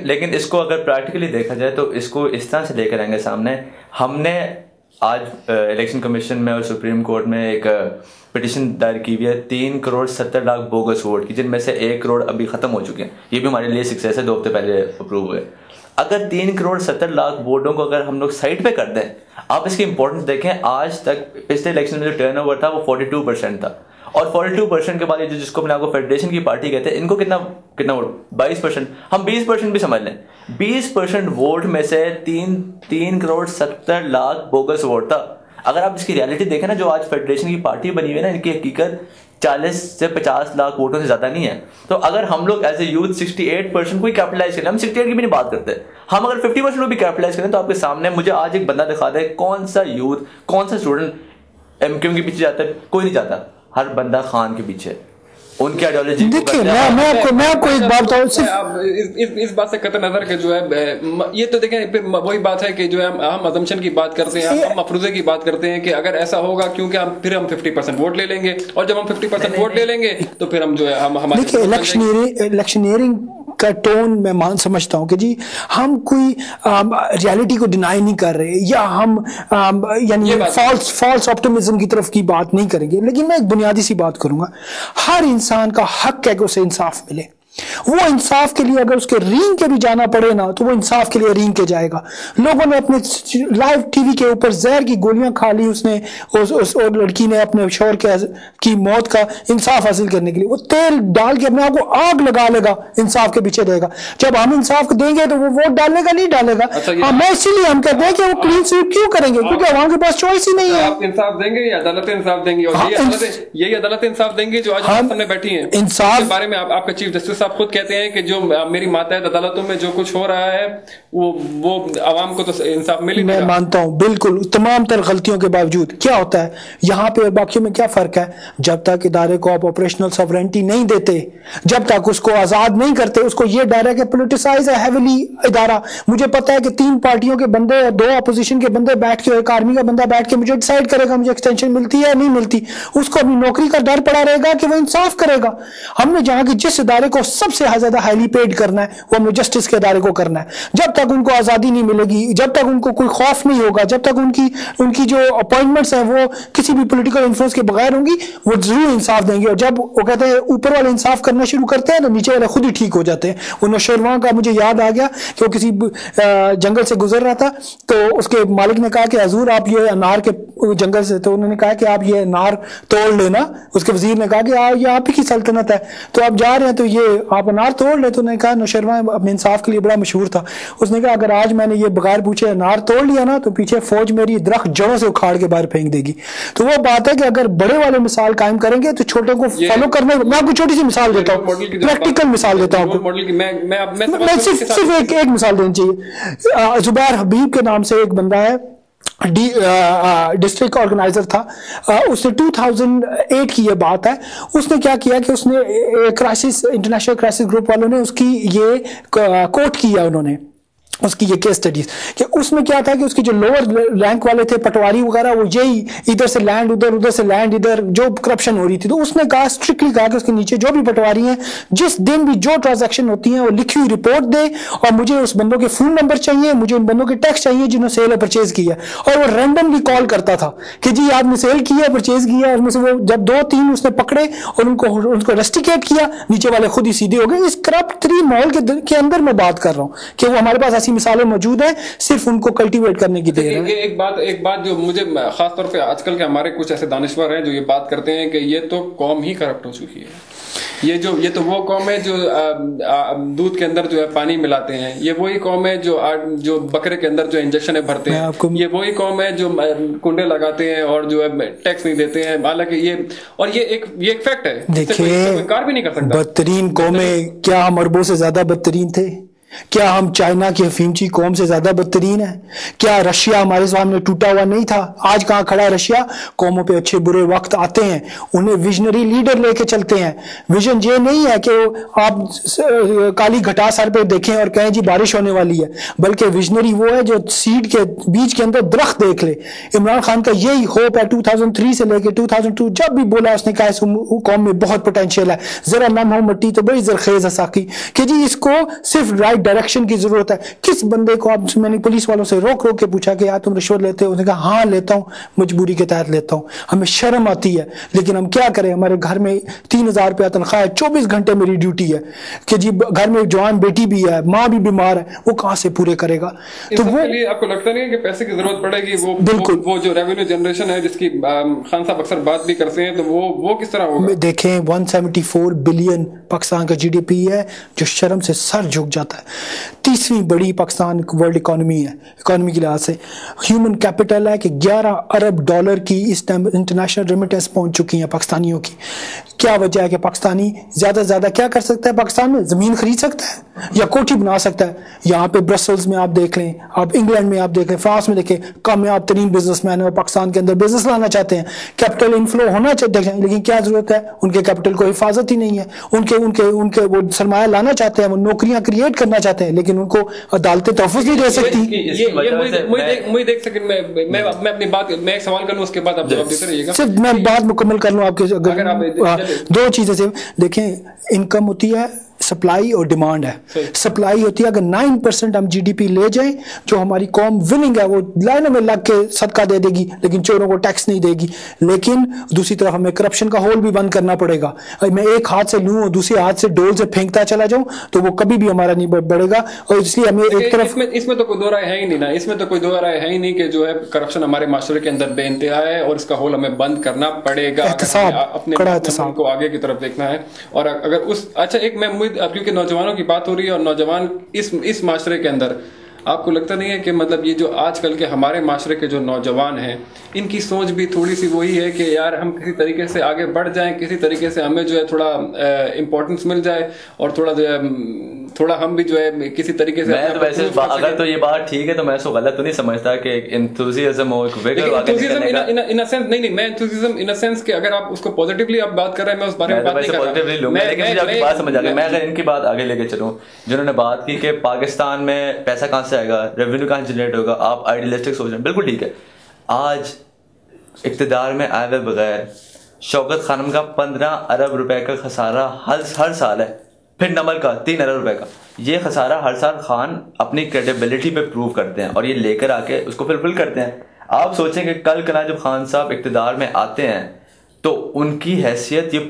लेकिन इसको अगर प्रैक्टिकली देखा जाए तो इसको इस तरह से लेकर आएंगे सामने। हमने आज इलेक्शन कमीशन में और सुप्रीम कोर्ट में एक पिटिशन दायर की हुई है 3,70,00,000 बोगस वोट की, जिनमें से 1 करोड़ अभी खत्म हो चुके हैं। ये भी हमारे लिए सक्सेस है, 2 हफ्ते पहले अप्रूव हुए। अगर 3,70,00,000 वोटों को अगर हम लोग साइड पे कर दें, आप इसकी इंपॉर्टेंस देखें, आज तक पिछले इलेक्शन में जो टर्नओवर था वो 42% था, और 42% के बाद ये जिसको अपने आपको फेडरेशन की पार्टी कहते हैं, इनको कितना वोट, 22%, हम 20% भी समझ लें, 20% वोट में से 3,70,00,000 बोगस वोट था। अगर आप इसकी रियलिटी देखें ना, जो आज फेडरेशन की पार्टी बनी हुई है ना, इनकी हकीकत 40 से 50 लाख वोटों से ज्यादा नहीं है। तो अगर हम लोग एज ए यूथ 68% को ही कैपिटलाइज करें, हम 68 की भी नहीं बात करते, हम अगर 50% को भी कैपिटलाइज करें, तो आपके सामने मुझे आज एक बंदा दिखा दे, कौन सा यूथ, कौन सा स्टूडेंट एमक्यूएम के पीछे जाता है? कोई नहीं जाता, हर बंदा खान के पीछे, उनकी आइडियोलॉजी। देखिए मैं आपको एक बात बताऊं, इस बात से कतई नजर के जो है ये तो देखें, फिर वही बात है कि जो है हम अजम्पशन की बात करते हैं, हम मफरूजे की बात करते हैं कि अगर ऐसा होगा, क्योंकि हम 50% वोट ले लेंगे, और जब हम 50% वोट ले लेंगे तो फिर हम जो है हम हमारे इलेक्शनियरिंग का टोन मैं समझता हूं कि जी हम कोई रियलिटी को डिनाई नहीं कर रहे, या हम यानी फॉल्स ऑप्टिमिज्म की तरफ की बात नहीं करेंगे, लेकिन मैं एक बुनियादी सी बात करूंगा, हर इंसान का हक है कि उसे इंसाफ मिले। वो इंसाफ के लिए अगर उसके रींग के भी जाना पड़े ना, तो वो इंसाफ के लिए रींग के जाएगा। लोगों ने अपने लाइव टीवी के ऊपर जहर की गोलियां खा ली, उसने उस लड़की ने अपने शौहर की मौत का इंसाफ हासिल करने के लिए, वो तेल डाल के अपने आप को आग लगा लेगा, इंसाफ के पीछे रहेगा। जब हम इंसाफ देंगे तो वो वोट डालेगा नहीं डालेगा। मैं इसीलिए हम कहते हैं कि वो क्लीन स्वीप क्यों करेंगे, क्योंकि अवाम के पास चॉइस ही नहीं है। आप इंसाफ देंगे या अदालतें इंसाफ देंगी, और यही अदालतें इंसाफ देंगी जो आज सामने बैठी है। इंसाफ के बारे में आपका चीफ जस्टिस आप खुद कहते हैं कि जो मेरी मातहत अदालतों में जो कुछ हो रहा है वो आवाम को तो इंसाफ मिल ही नहीं। मैं मानता हूं बिल्कुल, तमाम तर गलतियों के बावजूद क्या होता है यहाँ पे और बाकियों में क्या फर्क है? जब तक इदारे को आप ऑपरेशनल सॉवरेंटी नहीं देते, जब तक उसको आजाद नहीं करते, उसको ये डर है कि पोलिटिसाइज है हैवीली इदारा। मुझे पता है कि 3 पार्टियों के बंदे और 2 अपोजिशन के बंदे बैठ के, एक आर्मी का बंदा बैठ के मुझे डिसाइड करेगा मुझे एक्सटेंशन मिलती है या नहीं मिलती। उसको अपनी नौकरी का डर पड़ा रहेगा कि वो इंसाफ करेगा। हमने जहां की जिस इदारे को सबसे ज्यादा हाईली पेड करना है, वो हमें जस्टिस के इदारे को करना है। जब तक उनको आजादी नहीं मिलेगी, जब तक उनको कोई खौफ नहीं होगा, जब तक उनकी जो अपॉइंटमेंट्स हैं वो किसी भी पॉलिटिकल इन्फ्लुएंस के बगैर होंगी, वो जरूर इंसाफ देंगे। और जब वो कहते हैं ऊपर वाले इंसाफ करना शुरू करते हैं तो नीचे वाले खुद ही ठीक हो जाते हैं। वो नौशेरवां का मुझे याद आ गया कि वो किसी जंगल से गुजर रहा था, तो उसके मालिक ने कहा कि हजूर आप ये अनार के जंगल से, तो उन्होंने कहा कि आप ये अनार तोड़ लेना। उसके वजीर ने कहा कि ये आप ही की सल्तनत है, तो आप जा रहे हैं तो ये आप अनार तोड़ ले। तो उन्होंने कहा, नौशेरवां अपने इंसाफ के लिए बड़ा मशहूर था, उसने कहा अगर आज मैंने ये बगैर पूछे अनार तोड़ लिया ना, तो पीछे फौज मेरी दरख्त जड़ों से उखाड़ के बाहर फेंक देगी। तो वो बात है कि अगर बड़े वाले मिसाल कायम करेंगे तो छोटे को फॉलो करने। मैं आपको छोटी सी मिसाल देता हूँ, प्रैक्टिकल मिसाल देता हूँ। मैं सिर्फ एक मिसाल देनी चाहिए। जुबैर हबीब के नाम से एक बंदा है, डिस्ट्रिक्ट ऑर्गेनाइजर था। उसने 2008 की ये बात है, उसने क्या किया कि उसने क्राइसिस, इंटरनेशनल क्राइसिस ग्रुप वालों ने उसकी ये कोट किया, उन्होंने उसकी ये केस स्टडीज कि उसमें क्या था कि उसके जो लोअर रैंक वाले थे, पटवारी वगैरह, वो यही इधर से लैंड उधर, उधर से लैंड इधर, जो करप्शन हो रही थी। तो उसने कहा, स्ट्रिक्टली कहा कि उसके नीचे जो भी पटवारी हैं, जिस दिन भी जो ट्रांजैक्शन होती है वो लिखी हुई रिपोर्ट दे, और मुझे उस बंदों के फोन नंबर चाहिए, मुझे उन बंदों के टैक्स चाहिए जिन्होंने सेल और परचेज किया। और वो रैंडमली कॉल करता था कि जी आपने सेल किया, परचेज किया, और उसमें से वो जब 2-3 उसने पकड़े और उनको रेस्टिकेट किया, नीचे वाले खुद ही सीधे हो गए। इस करप्ट माहौल के अंदर मैं बात कर रहा हूँ कि वो हमारे पास ऐसी मिसालें मौजूद हैं, सिर्फ उनको कल्टीवेट करने की देर है। एक बात जो मुझे खास तौर पे आजकल के हमारे कुछ ऐसे दानिश्वर हैं जो ये बात करते हैं कि ये तो कौम ही करप्ट हो चुकी है, ये तो वो कौम है जो दूध के अंदर जो है पानी मिलाते हैं, ये वही कौम है जो बकरे के अंदर जो इंजेक्शन भरते हैं, ये वही कौम है जो कुंडे लगाते हैं और जो है टैक्स नहीं देते हैं। हालांकि ये एक फैक्ट है, देखिए कार भी नहीं कर सकता। बदतरीन कौमें, क्या हम अरबों से ज्यादा बदतरीन थे? क्या हम चाइना की अफीमची कौम से ज्यादा बदतरीन है? क्या रशिया हमारे सामने टूटा हुआ नहीं था? आज कहां खड़ा है रशिया? कौमों पे अच्छे बुरे वक्त आते हैं, उन्हें विजनरी लीडर लेके चलते हैं। विजन ये नहीं है कि आप काली घटा सर पे देखें और कहें जी बारिश होने वाली है, बल्कि विजनरी वो है जो सीड के बीज के अंदर दरख्त देख ले। इमरान खान का यही होप है 2003 से लेकर 2002, जब भी बोला उसने कहा इस कौम में बहुत पोटेंशियल है, जरा नम हो मट्टी तो बड़ी जरखेज है साकी, कि जी इसको सिर्फ राइट डायरेक्शन की जरूरत है। किस बंदे को आप, मैंने पुलिस वालों से रोक के पूछा कि यार तुम रिश्वत लेते हो? उसने कहा हाँ लेता हूं, मजबूरी के तहत लेता हूं, हमें शर्म आती है, लेकिन हम क्या करें? हमारे घर में 3000 रुपया तनख्वाह है, 24 घंटे मेरी ड्यूटी है कि जी घर में जवान बेटी भी है, माँ भी बीमार है, वो कहां से पूरे करेगा? तो वो लिए आपको लगता नहीं है कि पैसे की जरूरत पड़ेगी? वो बिल्कुल वो जो रेवेन्यू जनरेशन है जिसकी खान साहब अक्सर बात भी करते हैं, तो वो किस तरह होगा? देखें 174 बिलियन पाकिस्तान का जीडीपी है, जो शर्म से सर झुक जाता है। तीसरी बड़ी पाकिस्तान वर्ल्ड इकोनॉमी है, इकोनॉमी के लिहाज से। ह्यूमन कैपिटल है कि 11 अरब डॉलर की इस टाइम इंटरनेशनल रेमिटेंस पहुंच चुकी है पाकिस्तानियों की। क्या वजह है कि पाकिस्तानी ज्यादा से ज्यादा क्या कर सकता है? पाकिस्तान में जमीन खरीद सकता है या कोठी बना सकता है। यहाँ पे ब्रसल्स में आप देख लें, आप इंग्लैंड में आप देख लें, फ्रांस में देखें, कामयाब तरीन बिजनेसमैन है और पाकिस्तान के अंदर बिजनेस लाना चाहते हैं, कैपिटल इनफ्लो होना चाहते हैं, लेकिन क्या जरूरत है? उनके कैपिटल को हिफाजत ही नहीं है। उनके वो सरमाया लाना चाहते हैं, वो नौकरियां क्रिएट करना चाहते हैं, लेकिन उनको अदालतें तोहफे नहीं दे सकती। मुझे देख सकें, मैं अपनी बात, मैं एक सवाल करूं उसके बाद आप जवाब देते रहिएगा। सिर्फ मैं बात मुकम्मल कर लूं आपके, अगर आप दो चीजें से देखें, इनकम होती है सप्लाई और डिमांड है। सप्लाई होती है अगर 9% हम जीडीपी ले जाएं, जो हमारी कौम विलिंग है वो लाइनों में लग के सदका दे देगी, लेकिन चोरों को टैक्स नहीं देगी। लेकिन दूसरी तरफ हमें करप्शन का होल भी बंद करना पड़ेगा। मैं एक हाथ से लूं और दूसरे हाथ से डोल से फेंकता चला जाऊं तो वो कभी भी हमारा नहीं बढ़ेगा। और इसलिए हमें एक तरफ इसमें तो कोई दो राय है ही नहीं ना, इसमें तो कोई दो राय है ही नहीं कि जो है करप्शन हमारे माशरे के अंदर बेइंतहा है और इसका होल हमें बंद करना पड़ेगा, अपने मुल्क को आगे की तरफ देखना है। और अगर उस अच्छा एक मैं क्योंकि नौजवानों की बात हो रही है और नौजवान इस माशरे के अंदर, आपको लगता नहीं है कि मतलब ये जो आजकल के हमारे माशरे के जो नौजवान हैं, इनकी सोच भी थोड़ी सी वही है कि यार हम किसी तरीके से आगे बढ़ जाएं, किसी तरीके से हमें जो है थोड़ा इम्पोर्टेंस मिल जाए और थोड़ा जो है थोड़ा हम भी जो है किसी तरीके से मैं तो वैसे अगर तो ये बात ठीक है तो मैं इसको गलत तो नहीं समझता कि एंथुसियाज्म हो, एक विगल इन अ सेंस नहीं मैं एंथुसियाज्म इन अ सेंस कि अगर आप उसको पॉजिटिवली आप बात कर रहे हैं, मैं उस बारे में बात नहीं कर रहा, लेकिन मुझे आपकी बात समझ आ गई। मैं अगर इनकी बात आगे लेके चलूं, जिन्होंने बात की कि पाकिस्तान में पैसा कहां से आएगा, रेवेन्यू कहां जनरेट होगा, आप आइडियलिस्टिक सोच रहे हैं, बिल्कुल ठीक है। आज इक्तिदार में आए हुए बगैर शौकत खानम का 15 अरब रुपए का खसारा हर साल है, फिर नमल का 3 अरब रुपए का। ये खसारा हर साल खान अपनी क्रेडिबिलिटी पे प्रूव करते हैं और ये लेकर आके उसको फुलफिल करते हैं। आप सोचें कि कल कला जब खान साहब इक्तिदार में आते हैं तो उनकी हैसियत ये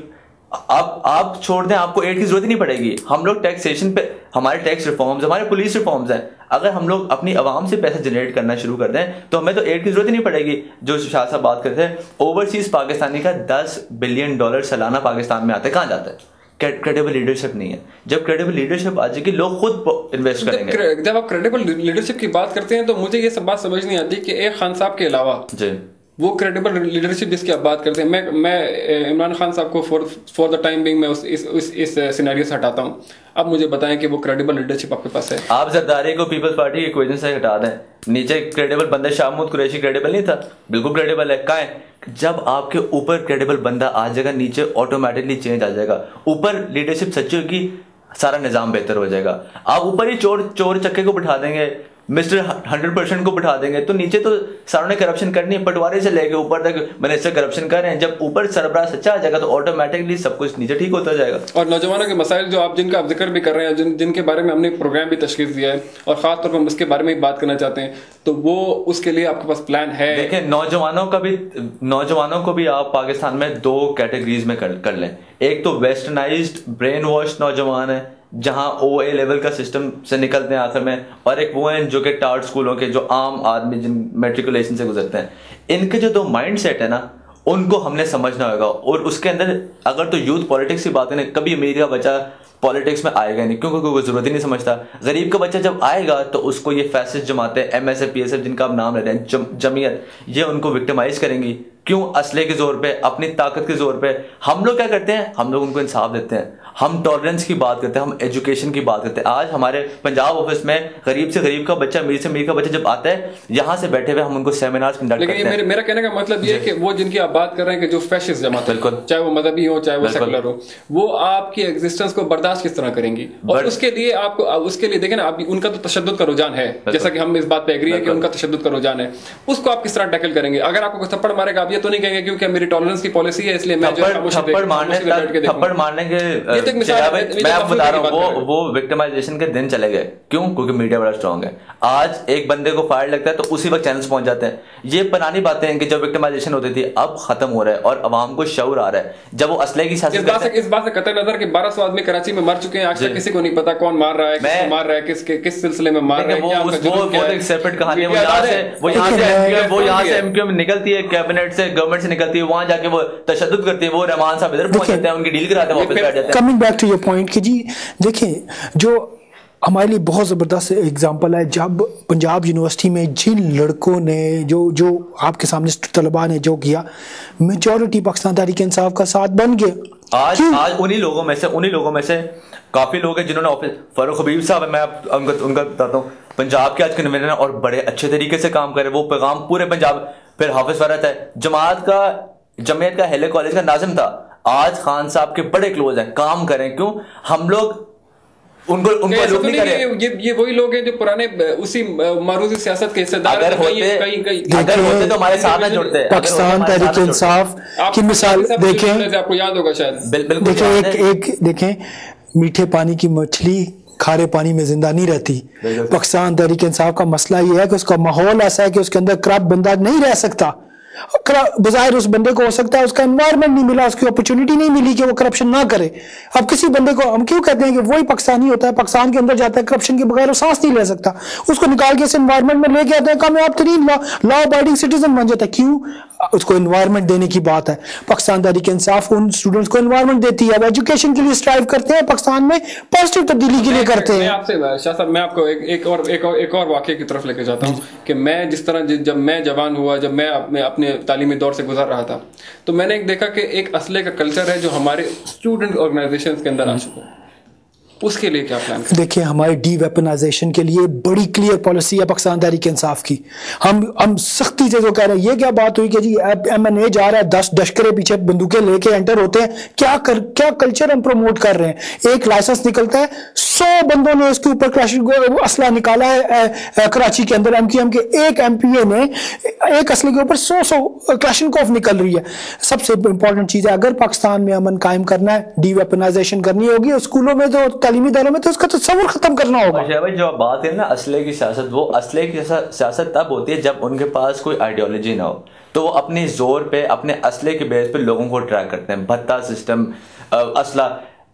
आप छोड़ दें, आपको एड की जरूरत ही नहीं पड़ेगी। हम लोग टैक्सेशन पे, हमारे टैक्स रिफॉर्म्स, हमारे पुलिस रिफॉर्म्स हैं, अगर हम लोग अपनी आवाम से पैसा जनरेट करना शुरू कर दें तो हमें तो एड की जरूरत ही नहीं पड़ेगी। जो शाह साहब बात करते हैं, ओवरसीज पाकिस्तानी का $10 बिलियन सालाना पाकिस्तान में आता है, कहाँ जाता है? क्रेडिबल लीडरशिप नहीं है। जब क्रेडिबल लीडरशिप आ जाएगी लोग खुद इन्वेस्ट करेंगे। जब आप क्रेडिबल लीडरशिप की बात करते हैं तो मुझे ये सब बात समझ नहीं आती कि एक खान साहब के अलावा जी वो क्रेडिबल लीडरशिप जिसकी आप बात करते हैं, मैं इमरान खान साहब को फॉर द टाइम बिंग मैं इस सिनेरियो से हटाता हूं। अब मुझे बताएं कि वो क्रेडिबल लीडरशिप आपके पास है। आप जरदारी को पीपल्स पार्टी की इक्वेशन से हटा दें, नीचे क्रेडिबल बंदा शाह महमूद कुरैशी क्रेडिबल नहीं था, बिल्कुल क्रेडिबल है। कहाँ है? जब आपके ऊपर क्रेडिबल बंदा आ जाएगा, नीचे ऑटोमेटिकली चेंज आ जाएगा। ऊपर लीडरशिप सच्ची होगी, सारा निजाम बेहतर हो जाएगा। आप ऊपर ही चोर चक्के को बिठा देंगे, मिस्टर 100% को बिठा देंगे तो नीचे तो सारों ने करप्शन करनी है, पटवारी से लेके ऊपर तक मिनिस्टर करप्शन कर रहे हैं। जब ऊपर सरबराह सच्चा आ जाएगा तो ऑटोमेटिकली सब कुछ नीचे ठीक होता जाएगा। और नौजवानों के मसाइल जो आप जिनका आप जिक्र भी कर रहे हैं, जिनके बारे में हमने प्रोग्राम भी तशकील दिया है और खास तौर पर हम उसके बारे में बात करना चाहते हैं, तो वो उसके लिए आपके पास प्लान है? देखिए, नौजवानों को भी आप पाकिस्तान में 2 कैटेगरीज में कर लें। एक तो वेस्टर्नाइज्ड ब्रेन वॉश नौजवान है, जहां OA लेवल का सिस्टम से निकलते हैं आखिर में, और एक वो हैं जो कि टार्ट स्कूलों के, जो आम आदमी जिन मेट्रिकुलेशन से गुजरते हैं। इनके जो 2 माइंड सेट है ना, उनको हमने समझना होगा। और उसके अंदर अगर तो यूथ पॉलिटिक्स की बात करें, कभी अमीर का बच्चा पॉलिटिक्स में आएगा नहीं, क्योंकि कोई जरूरत ही नहीं समझता। गरीब का बच्चा जब आएगा तो उसको ये फैसिस्ट जमाते हैं, MSF PSF जिनका आप नाम ले रहे हैं, जमीयत, ये उनको विक्टिमाइज करेंगी। क्यों? असले के जोर पे, अपनी ताकत के जोर पे। हम लोग क्या करते हैं? हम लोग उनको इंसाफ देते हैं, हम टॉलरेंस की बात करते हैं, हम एजुकेशन की बात करते हैं। आज हमारे पंजाब ऑफिस में गरीब से गरीब का बच्चा, अमीर से अमीर का बच्चा जब आता है, यहाँ से बैठे हुए हम उनको सेमिनार्स कंडक्ट करते हैं। लेकिन मेरा कहने का मतलब ये है कि वो जिनकी आप बात कर रहे हैं कि जो फैशिस्ट जमात, बिल्कुल, चाहे वो मजहबी हो चाहे वो सेकुलर हो, वो आपकी एग्जिस्टेंस को बर्दाश्त किस तरह करेंगी? और उसके लिए आपको, उसके लिए देखें ना, उनका तो तशद्दुद का रुझान है, जैसा कि हम इस बात पे एग्री है कि उनका तशद्दुद का रुझान है। उसको आप किस तरह टैकल करेंगे? अगर आपको कोई थप्पड़ मारेगा, आप ये तो नहीं कहेंगे क्योंकि मेरी टॉलरेंस की पॉलिसी है इसलिए मैं थप्पड़ मारने के मैं आपको बता रहा हूँ, वो विक्टिमाइजेशन के दिन चले गए। क्यों? क्योंकि मीडिया बड़ा स्ट्रांग है। आज एक बंदे को फायर लगता है तो उसी वक्त चैनल्स पहुंच जाते हैं। ये पुरानी बातें हैं कि जब विक्टिमाइजेशन होती थी, अब खत्म हो रहा है और अवाम को शऊर आ रहा है। जब वो असले की सियासत, इस बात से कतई नजर कि 1200 आदमी कराची में मर चुके हैं, आज तक किसी को नहीं पता कौन मार रहा है, किसको मार रहा है, किस सिलसिले में मार रहा है। वो एक सेपरेट कहानी है। वो यहाँ से MQM निकलती है, कैबिनेट से, गवर्नमेंट से निकलती है, वहां जाके वो तशद्दुद करती है, वो रहमान साहब इधर पहुंच जाते हैं, उनकी डील कराते हैं, वापस बैठ जाते हैं। Coming back to your point कि जी देखें, जो हमारे लिए बहुत ज़बरदस्त एग्जांपल है, जब पंजाब यूनिवर्सिटी में जिन लड़कों ने जो आपके सामने तलबा ने जो किया, मेजॉरिटी पाकिस्तान तहरीक इंसाफ का साथ बन गया। आज उन्हीं लोगों में से काफी लोग हैं जिन्होंने ऑफिस, फारूक हबीब साहब है, मैं उनका बताता हूँ, पंजाब के आज कन्वीनर और बड़े अच्छे तरीके से काम करे, वो पैगाम पूरे पंजाब। फिर हाफिज फरहत है, जमीयत का हेले कॉलेज का नाजिम था, आज खान साहब के बड़े क्लोज हैं, काम करें। क्यों? हम लोग उनको लुक नहीं करें। ये वही लोग हैं जो पुराने उसी मारूजी सियासत के हिस्सेदार अगर होते तो हमारे साथ ना जुड़ते। पाकिस्तान तहरीक इंसाफ की मिसाल देखें, आपको याद होगा शायद। देखें मीठे पानी की मछली खारे पानी में जिंदा नहीं रहती। पाकिस्तान तहरीक इंसाफ का मसला ये है कि उसका माहौल ऐसा है कि उसके अंदर करप्ट बंदा नहीं रह सकता। बजाय उस बंदे को हो सकता है उसका एनवायरनमेंट नहीं मिला, उसकी अपॉर्चुनिटी नहीं मिली कि वो करप्शन ना करे। अब किसी बंदे को हम क्यों कहते हैं कि वही पाकिस्तानी होता है, पाकिस्तान के अंदर जाता है, करप्शन के बगैर वो सांस नहीं ले सकता, उसको निकाल के इस एनवायरनमेंट में लेके आते हैं, कामयाब तरीन लॉ अबाइडिंग सिटीजन बन जाता है। क्यों? उसको एनवायरनमेंट देने की बात है। पाकिस्तान तहरीक इंसाफ उन स्टूडेंट्स को एनवायरनमेंट देती है, अब एजुकेशन के लिए स्ट्राइव करते हैं, पाकिस्तान में पॉजिटिव तब्दीली के लिए करते हैं। आपसे शाह साहब, मैं आपको एक और वाकये की तरफ लेके जाता हूँ कि मैं जिस तरह, जब मैं जवान हुआ, जब मैं अपने तालीमी दौर से गुजर रहा था, तो मैंने एक देखा कि एक असले का कल्चर है जो हमारे स्टूडेंट ऑर्गेनाइजेशंस के अंदर आ चुका है। उसके लिए क्या प्लान? देखिए, हमारे डी वेपनाइजेशन के लिए बड़ी क्लियर पॉलिसी है पाकिस्तान तहरीक इंसाफ की। हम सख्ती से जो कह रहे हैं, ये क्या बात हुई कि जी MNA जा रहा है, 10 लश्करे पीछे बंदूकें लेके एंटर होते हैं, क्या कल्चर हम प्रमोट कर रहे हैं। एक लाइसेंस निकलता है, 100 बंदों ने उसके ऊपर असला निकाला है। कराची के अंदर MQM के एक MPA ने एक असले के ऊपर 100 क्लाशनकोफ निकल रही है। सबसे इंपॉर्टेंट चीज है, अगर पाकिस्तान में अमन कायम करना है, डी वेपनाइजेशन करनी होगी, स्कूलों में तो तालीमी दारों में तो उसका तस्वुर खत्म करना होगा। भाई जो बात है ना असले की सियासत, वो असले की सियासत तब होती है जब उनके पास कोई आइडियोलॉजी ना हो, तो वो अपने जोर पे, अपने असले के बेस पे लोगों को ट्रैक करते हैं, भत्ता सिस्टम, असला।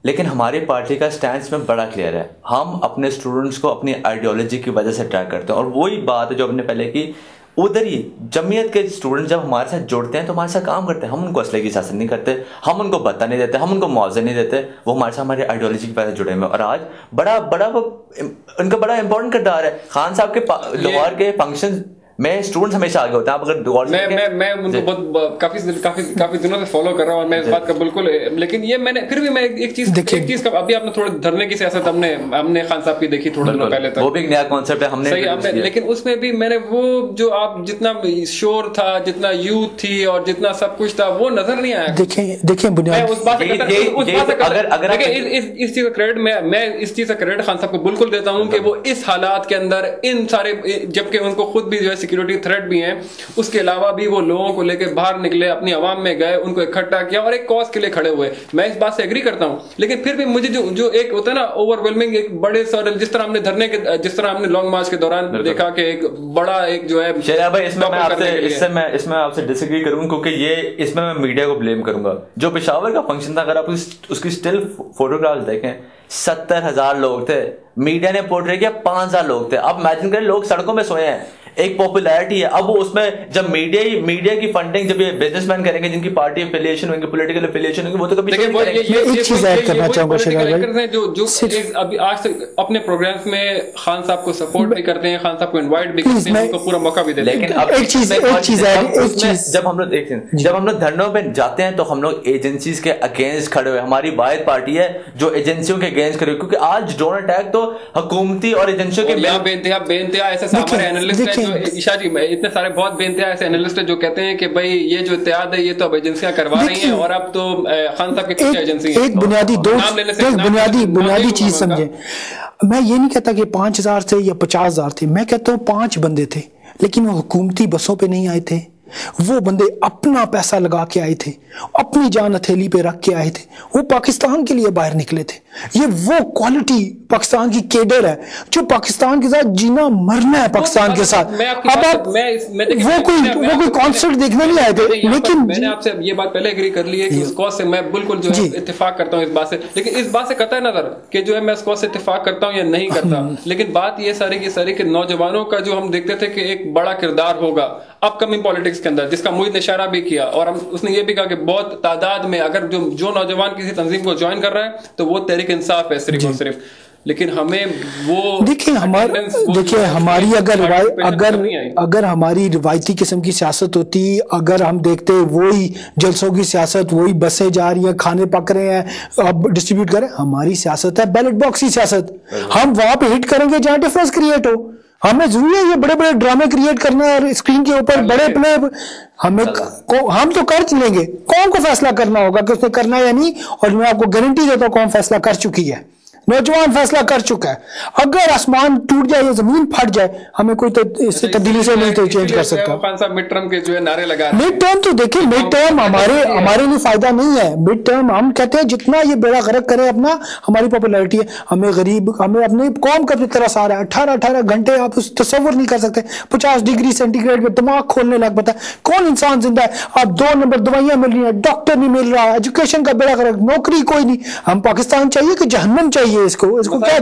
लेकिन हमारी पार्टी का स्टैंड में बड़ा क्लियर है, हम अपने स्टूडेंट्स को अपनी आइडियोलॉजी की वजह से ट्रैक करते हैं। और वही बात है जो हमने पहले की, उधर ही जमीयत के स्टूडेंट जब हमारे साथ जुड़ते हैं तो हमारे साथ काम करते हैं, हम उनको असले की सियासत नहीं करते, हम उनको भत्ता नहीं देते, हम उनको मुआवजा नहीं देते, वो हमारे साथ हमारी आइडियोलॉजी की वजह से जुड़े हुए। और आज बड़ा उनका बड़ा इंपॉर्टेंट किरदार है। खान साहब के लाहौर के फंक्शन में स्टूडेंट्स हमेशा आगे होते हैं। आप अगर मैं उनको बहुत काफी दिनों से फॉलो कर रहा हूं और मैं इस बात का बिल्कुल, लेकिन ये मैंने फिर भी मैं एक चीज का, अभी आपने थोड़ा धरने की सियासत हमने खान साहब की देखी थोड़ा दिनों पहले तक, वो भी एक नया कॉन्सेप्ट है हमने, लेकिन उसमें भी मैंने वो जो आप जितना शोर था, जितना यूथ थी और जितना सब कुछ था, वो नजर नहीं आया। देखें बुनियाद इस चीज का क्रेडिट मैं इस चीज का क्रेडिट खान साहब को बिल्कुल देता हूँ कि वो इस हालात के अंदर इन सारे, जबकि उनको खुद भी जो है सिक्योरिटी थ्रेट भी हैं, उसके अलावा भी वो लोगों को लेकर बाहर निकले, अपनी आवाम में गए, उनको इकट्ठा किया और एक कॉज के लिए खड़े हुए। मैं इस बात से एग्री करता हूं, लेकिन फिर भी मुझे जो एक होता है ना ओवरवेलमिंग, एक बड़े जिस तरह हमने धरने के, जिस तरह हमने लॉन्ग मार्च के दौरान देखा कि एक बड़ा एक जो है शरिया भाई, इसमें आपसे डिसएग्री करूंगा, क्योंकि ये इसमें मैं मीडिया को ब्लेम करूंगा। जो पेशावर का फंक्शन था, अगर आप उसकी स्टिल फोटोग्राफ्स देखें, 70,000 लोग थे, मीडिया ने पोर्ट्रे किया 5,000 लोग थे। आप इमेजिन करें, लोग सड़कों में सोए हैं, एक पॉपुलैरिटी है। अब वो उसमें जब मीडिया की फंडिंग जब ये बिजनेसमैन करेंगे, जिनकी पार्टी एफिलिएशन होंगे, पॉलिटिकल एफिलिएशन होंगे, वो तो कभी एक चीज ऐड करना चाहूंगा जो अभी आज तक अपने प्रोग्राम्स में खान साहब को सपोर्ट भी करते हैं, खान साहब को इनवाइट भी करते हैं, उनको पूरा मौका भी देते हैं। लेकिन अब जब हम लोग धरनों पे जाते हैं तो हम लोग एजेंसीज के अगेंस्ट खड़े हुए, हमारी वाहिद पार्टी है जो एजेंसियों के अगेंस्ट खड़े हुए, क्योंकि आज ड्रोन अटैक तो हुकूमती और एजेंसियों के बेनतिहा ऐसे हमारे एनालिस्ट हैं, ईशा जी इतने सारे बहुत बेनतिहा ऐसे एनालिस्ट है जो कहते हैं कि भाई ये जो इत्तेहाद है ये तो अब एजेंसियां करवा रही हैं और अब तो खान साहब की कुछ एजेंसी एक बुनियादी चीज समझे। मैं ये नहीं कहता कि 5,000 थे या 50,000 थे, मैं कहता हूँ 5 बंदे थे, लेकिन वो हुकूमती बसों पे नहीं आए थे। वो बंदे अपना पैसा लगा के आए थे, अपनी जान हथेली पे रख के आए थे, वो पाकिस्तान के लिए बाहर निकले थे। ये वो क्वालिटी पाकिस्तान की केडर है जो पाकिस्तान के साथ जीना मरना है पाकिस्तान के साथ। अब आप वो कोई कॉन्सर्ट देखने नहीं आए थे, लेकिन मैंने आपसे ये बात पहले एग्री कर ली है कि उस कॉज से मैं बिल्कुल जो है इत्तेफाक करता हूँ इस बात से, लेकिन इस बात से कतई नजर कि जो है मैं इस कॉज से इत्तेफाक करता हूँ या नहीं करता, लेकिन बात ये सारी की सारी के नौजवानों का जो हम देखते थे कि एक बड़ा किरदार होगा अपकमिंग पॉलिटिक्स के अंदर, जिसका मुझे इशारा भी किया और उसने ये भी कहा कि बहुत तादाद में अगर जो नौजवान किसी तंजीम को ज्वाइन कर रहा है तो वो तहरीक इंसाफ है सिर्फ और सिर्फ। लेकिन हमें वो देखिए हमारी अगर हमारी रिवायती किस्म की सियासत होती, अगर हम देखते वही जलसों की सियासत, वही बसें जा रही हैं, खाने पक रहे हैं, अब डिस्ट्रीब्यूट करें, हमारी सियासत है बैलेट बॉक्स की सियासत। हम वहां पे हिट करेंगे जहां डिफरेंस क्रिएट हो। हमें जरूरी है ये बड़े बड़े ड्रामे क्रिएट करना और स्क्रीन के ऊपर बड़े प्ले, हम तो कर लेंगे, कौन को फैसला करना होगा कि उसने करना है या नहीं, और मैं आपको गारंटी देता हूं कौन फैसला कर चुकी है, नौजवान फैसला कर चुका है। अगर आसमान टूट जाए या जमीन फट जाए, हमें कोई तो इससे तब्दीली से नहीं तो चेंज कर सकता। खान साहब मिड टर्म के जो है नारे लगा, मिड टर्म तो देखिए, मिड टर्म हमारे लिए फायदा नहीं है। मिड टर्म हम कहते हैं जितना ये बेड़ा गर्क करे अपना, हमारी पॉपुलैरिटी है, हमें गरीब, हमें अपनी कौम का तरह सारा 18 घंटे आप उस तस्वर नहीं कर सकते। 50 डिग्री सेंटीग्रेड में दिमाग खोलने लग पता है कौन इंसान जिंदा है। आप 2 नंबर दवाइयां मिल रही है, डॉक्टर नहीं मिल रहा, एजुकेशन का बेड़ा गर्क, नौकरी कोई नहीं। हम पाकिस्तान चाहिए कि जहन्नम चाहिए? इसको क्या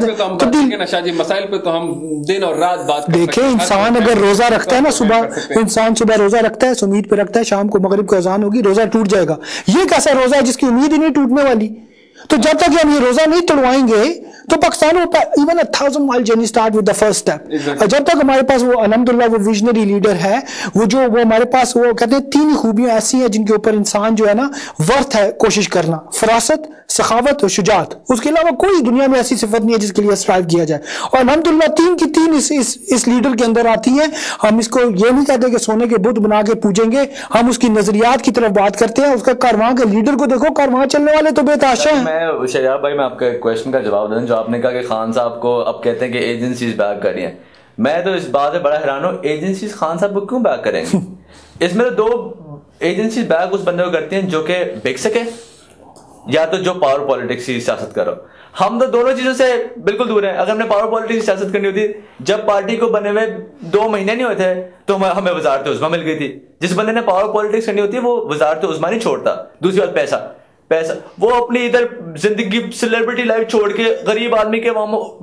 मसाइल पे तो हम दिन और रात बात देखें। इंसान अगर रोजा रखता है ना, इंसान सुबह रोजा रखता है, उम्मीद पे रखता है शाम को मगरिब को अजान होगी रोजा टूट जाएगा। ये कैसा रोजा है जिसकी उम्मीद ही नहीं टूटने वाली? तो जब तक हम ये रोजा नहीं तोड़वाएंगे तो Pakistan even 1,000 mile journey start with the first step. जब तक हमारे पास वो अल्हम्दुलिल्लाह वो विजनरी लीडर है, वो हमारे पास वो कहते हैं 3 खूबियां ऐसी हैं जिनके ऊपर इंसान जो है ना वर्थ है कोशिश करना, फरासत, सखावत और शुजात। उसके अलावा कोई दुनिया में ऐसी सिफत नहीं है जिसके लिए स्ट्राइव किया जाए, और अल्हम्दुलिल्लाह 3 की 3 इस लीडर के अंदर आती हैं। हम इसको ये नहीं कहते कि सोने के बुत बना के पूजेंगे, हम उसकी नजरियात की तरफ बात करते हैं। उसका कारवां के लीडर को देखो, कारवां चलने वाले तो बेताशा है। मैं शरिया भाई, मैं आपके क्वेश्चन का जवाब दूं, जो आपने कहा कि खान साहब को अब कहते हैं कि एजेंसीज बैक कर रही हैं। मैं तो इस बात से बड़ा हैरान हूं, एजेंसीज खान साहब को क्यों बैक करेंगे? इसमें तो 2 एजेंसीज बैक उस बंदे को करती हैं जो कि बिक सके, या तो जो पावर पॉलिटिक्स की सियासत करो। हम तो दोनों चीजों से बिल्कुल दूर हैं। अगर हमने पावर पॉलिटिक्स की सियासत करनी होती, जब पार्टी को बने हुए 2 महीने नहीं हुए थे तो हमें वजारत उज़्मा मिल गई थी। जिस बंदे ने पावर पॉलिटिक्स करनी होती है वो वजारत उज़्मा नहीं छोड़ता। दूसरी बात पैसा, वो अपनी इधर जिंदगी सेलिब्रिटी लाइफ छोड़ के गरीब आदमी के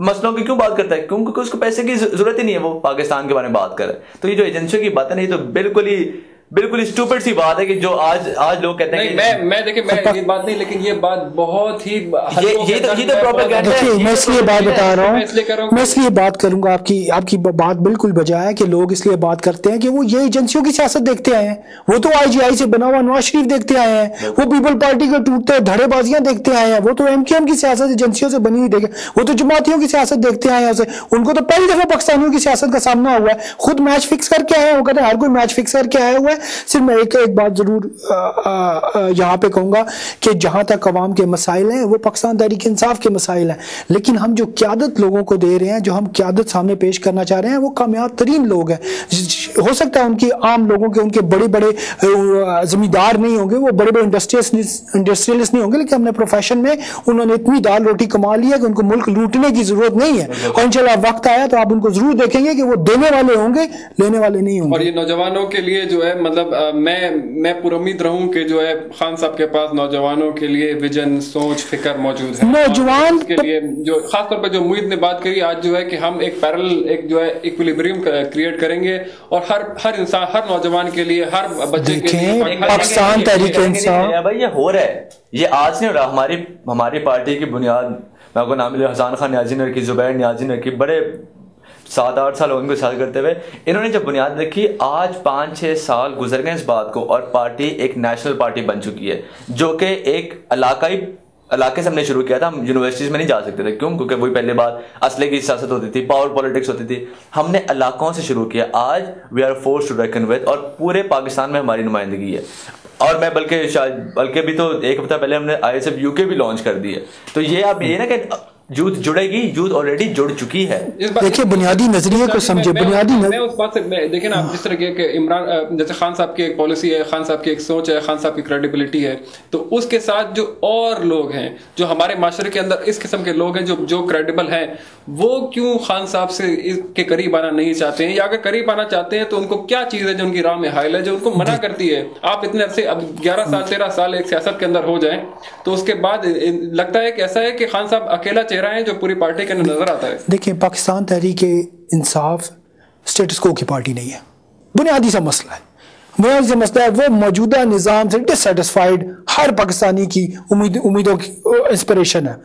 मसलों की क्यों बात करता है? क्योंकि उसको पैसे की जरूरत ही नहीं है, वो पाकिस्तान के बारे में बात करे। तो ये जो एजेंसियों की बात है ना, ये तो बिल्कुल स्टूपिड सी बात है कि जो आज लोग कहते हैं। मैं ये बात नहीं, लेकिन ये बात बहुत ही ये तो प्रोपेगेंडा है। मैं इसलिए बात बता रहा हूँ, मैं इसलिए बात करूंगा, आपकी बात बिल्कुल बजा है कि लोग इसलिए बात करते हैं कि वो ये एजेंसियों की सियासत देखते आए हैं। वो तो IGI से बना हुआ नवाज शरीफ देखते आए हैं, वो पीपल पार्टी के टूटते धड़ेबाजियां देखते आए हैं, वो तो MQM की सियासत एजेंसियों से बनी हुई देखे, वो तो जमातियों की सियासत देखते आए हैं। उनको तो पहली दफा पाकिस्तानियों की सियासत का सामना हुआ है। खुद मैच फिक्स करके आए हैं, वो कहते हैं हर कोई मैच फिक्स करके आया हुआ है, सिर्फ मैं एक बात जरूर यहाँ पे कहूँगा कि जहाँ तक अवाम के मसाइल हैं वो पाकिस्तान तहरीक इंसाफ के मसाइल हैं, लेकिन हम जो क़यादत लोगों को दे रहे हैं, जो हम क़यादत सामने पेश करना चाह रहे हैं, वो कामयाब तरीन लोग हैं। हो सकता है उनकी आम लोगों के उनके बड़े बड़े जमींदार नहीं होंगे, वो बड़े बड़े इंडस्ट्रियलिस्ट नहीं होंगे, लेकिन अपने प्रोफेशन में उन्होंने इतनी दाल रोटी कमा लिया कि उनको मुल्क लूटने की जरूरत नहीं है। और इंशाल्लाह वक्त आया तो आप उनको जरूर देखेंगे कि वो देने वाले होंगे, लेने वाले नहीं होंगे। और ये नौजवानों के लिए जो है मतलब मैं पुरुम्मीद रहूं कि जो है खान साहब के पास नौजवानों के लिए विजन, सोच, फिक्र मौजूद है। नौजवान के लिए जो खासतौर पर जो मुईद ने बात करी आज जो है कि हम एक पैरेलल एक जो है इक्विलिब्रियम क्रिएट करेंगे और हर इंसान, हर नौजवान के लिए, हर बच्चे के लिए पाकिस्तान तहरीक इंसाफ भाई ये हो रहा है, ये आज नहीं हो रहा। हमारी पार्टी की बुनियाद, मैं आपको नाम लिया, हसन खान न्याजी ने रखी, जुबैर न्याजी ने रखी, बड़े 7-8 साल उनको साथ करते हुए इन्होंने जब बुनियाद रखी, आज 5-6 साल गुजर गए इस बात को और पार्टी एक नेशनल पार्टी बन चुकी है, जो कि एक इलाके से हमने शुरू किया था। हम यूनिवर्सिटीज में नहीं जा सकते थे, क्यों? क्योंकि वही पहले बात असले की सियासत होती थी, पावर पॉलिटिक्स होती थी। हमने इलाकों से शुरू किया, आज we are force to reckon with, और पूरे पाकिस्तान में हमारी नुमाइंदगी है। और मैं बल्कि भी तो एक हफ्ता पहले हमने ISF UK भी लॉन्च कर दी है। तो ये अब ये ना कि यूथ जुड़ेगी, यूथ ऑलरेडी जुड़ चुकी है। देखिए बुनियादी नजरिए को समझे, मैं उस बात से देखिए ना, जिस तरह के इमरान जैसे खान साहब की एक पॉलिसी है, खान साहब की एक सोच है, खान साहब की क्रेडिबिलिटी है, तो उसके साथ जो और लोग हैं, जो हमारे माशरे के अंदर इस किस्म के लोग हैं जो क्रेडिबल हैं, वो क्यों खान साहब से के करीब आना नहीं चाहते हैं? या अगर करीब आना चाहते हैं तो उनको क्या चीज है जो उनकी राह में हाइल है, जो उनको मना करती है? आप इतने अरसे, अब 11 साल 13 साल एक सियासत के अंदर हो जाए तो उसके बाद लगता है कि ऐसा है कि खान साहब अकेला चेहरा है जो पूरी पार्टी के अंदर नजर आता है। देखिए पाकिस्तान तहरीक इंसाफ स्टेटस को की पार्टी नहीं है, बुनियादी सा मसला है। बुनियादी सा मसला है वो मौजूदा निज़ाम से डिससेटिस्फाइड हर पाकिस्तानी की उम्मीदों की इंस्पिरेशन है।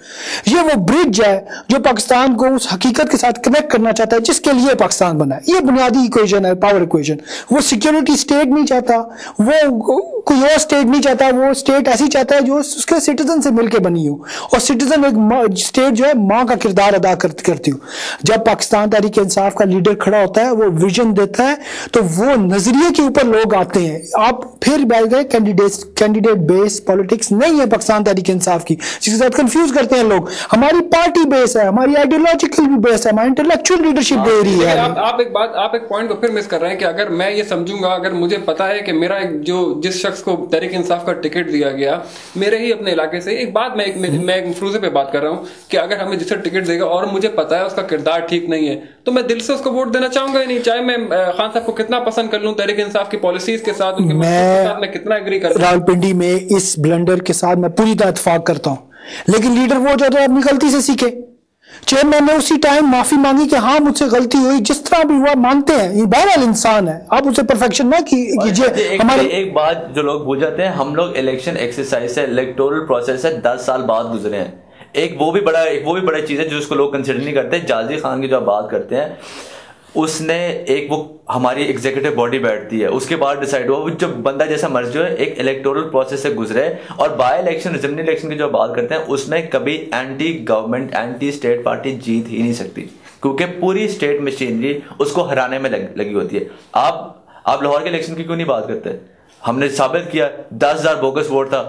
ये वो ब्रिज है जो पाकिस्तान को उस हकीकत के साथ कनेक्ट करना चाहता है जिसके लिए पाकिस्तान बना है। ये बुनियादी इक्वेशन है, पावर इक्वेशन। वो सिक्योरिटी स्टेट नहीं चाहता, वो कोई और स्टेट नहीं चाहता, वो स्टेट ऐसी चाहता है जो उसके सिटीजन से मिलकर बनी हो, और सिटीजन एक स्टेट जो है माँ का किरदार अदा करती हो। जब पाकिस्तान तहरीक इंसाफ का लीडर खड़ा होता है, वो विजन देता है, तो वो नजरिए के ऊपर लोग आते हैं। आप फिर बैठ गए कैंडिडेट बेस पॉलिटिक्स नहीं है पाकिस्तान तहरीक इंसाफ की, जिसके साथ कंफ्यूज करते हैं लोग। हमारी पार्टी बेस है, हमारी आइडियोलॉजिकल भी बेस है, हमारी इंटेलेक्चुअल लीडरशिप दे रही है। आप एक पॉइंट को फिर मिस कर रहे हैं कि अगर मैं ये समझूंगा, अगर मुझे पता है कि मेरा जिस शख्स को तहरीक इंसाफ का टिकट दिया गया मेरे ही अपने इलाके से, एक बात मैं एक मफरूजे पे बात कर रहा हूँ कि अगर हमें जिसे टिकट देगा और मुझे पता है उसका किरदार ठीक नहीं है, तो मैं दिल से उसको वोट देना चाहूंगा ही नहीं, चाहे मैं खान साहब को कितना पसंद कर लूं, तहरीक इंसाफ की पॉलिसीज के साथ, उनके साथ मैं कितना एग्री कर। रावलपिंडी में इस ब्लंडर के साथ मैं पूरी तरह इत्तेफाक करता हूं, लेकिन लीडर वो जो है अपनी गलती से सीखे। चेयरमैन ने उसी टाइम माफी मांगी कि हाँ मुझसे गलती हुई, जिस तरह भी हुआ मानते हैं, ये बहरहाल इंसान है, आप उसे परफेक्शन ना कीजिए। हमारे एक बात जो लोग भूल जाते हैं, हम लोग इलेक्शन एक्सरसाइज से, इलेक्टोरल प्रोसेस से 10 साल बाद गुजरे हैं। एक वो भी बड़ा चीज है जो उसको लोग कंसिडर नहीं करते। जाजी खान की जो आप बात करते हैं, उसने एक वो हमारी एग्जीक्यूटिव बॉडी बैठती है, उसके बाद डिसाइड हुआ, जब बंदा जैसा मर्जी हो एक इलेक्टोरल प्रोसेस से गुजरे। और बाय इलेक्शन, असेंबली इलेक्शन की जो बात करते हैं, उसमें कभी anti government, anti state party जीत ही नहीं सकती, क्योंकि पूरी स्टेट मशीनरी उसको हराने में लगी होती है। आप लाहौर के इलेक्शन की क्यों नहीं बात करते? हमने साबित किया 10,000 बोगस वोट था,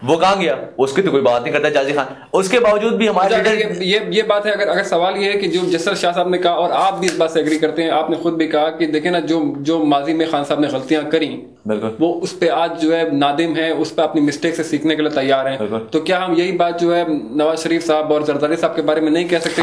वो कहां गया? उसकी तो कोई बात नहीं करता जाजी खान। उसके बावजूद भी हमारे ये बात है, अगर सवाल ये है कि जो जिस तरह शाह साहब ने कहा, और आप भी इस बात से एग्री करते हैं, आपने खुद भी कहा कि देखें ना, जो माजी में खान साहब ने गलतियां करी, बिल्कुल वो उस पे आज जो है नादिम है, उस पे अपनी मिस्टेक से सीखने के लिए तैयार हैं। तो क्या हम यही बात जो है नवाज शरीफ साहब और जरदारी साहब के बारे में नहीं कह सकते?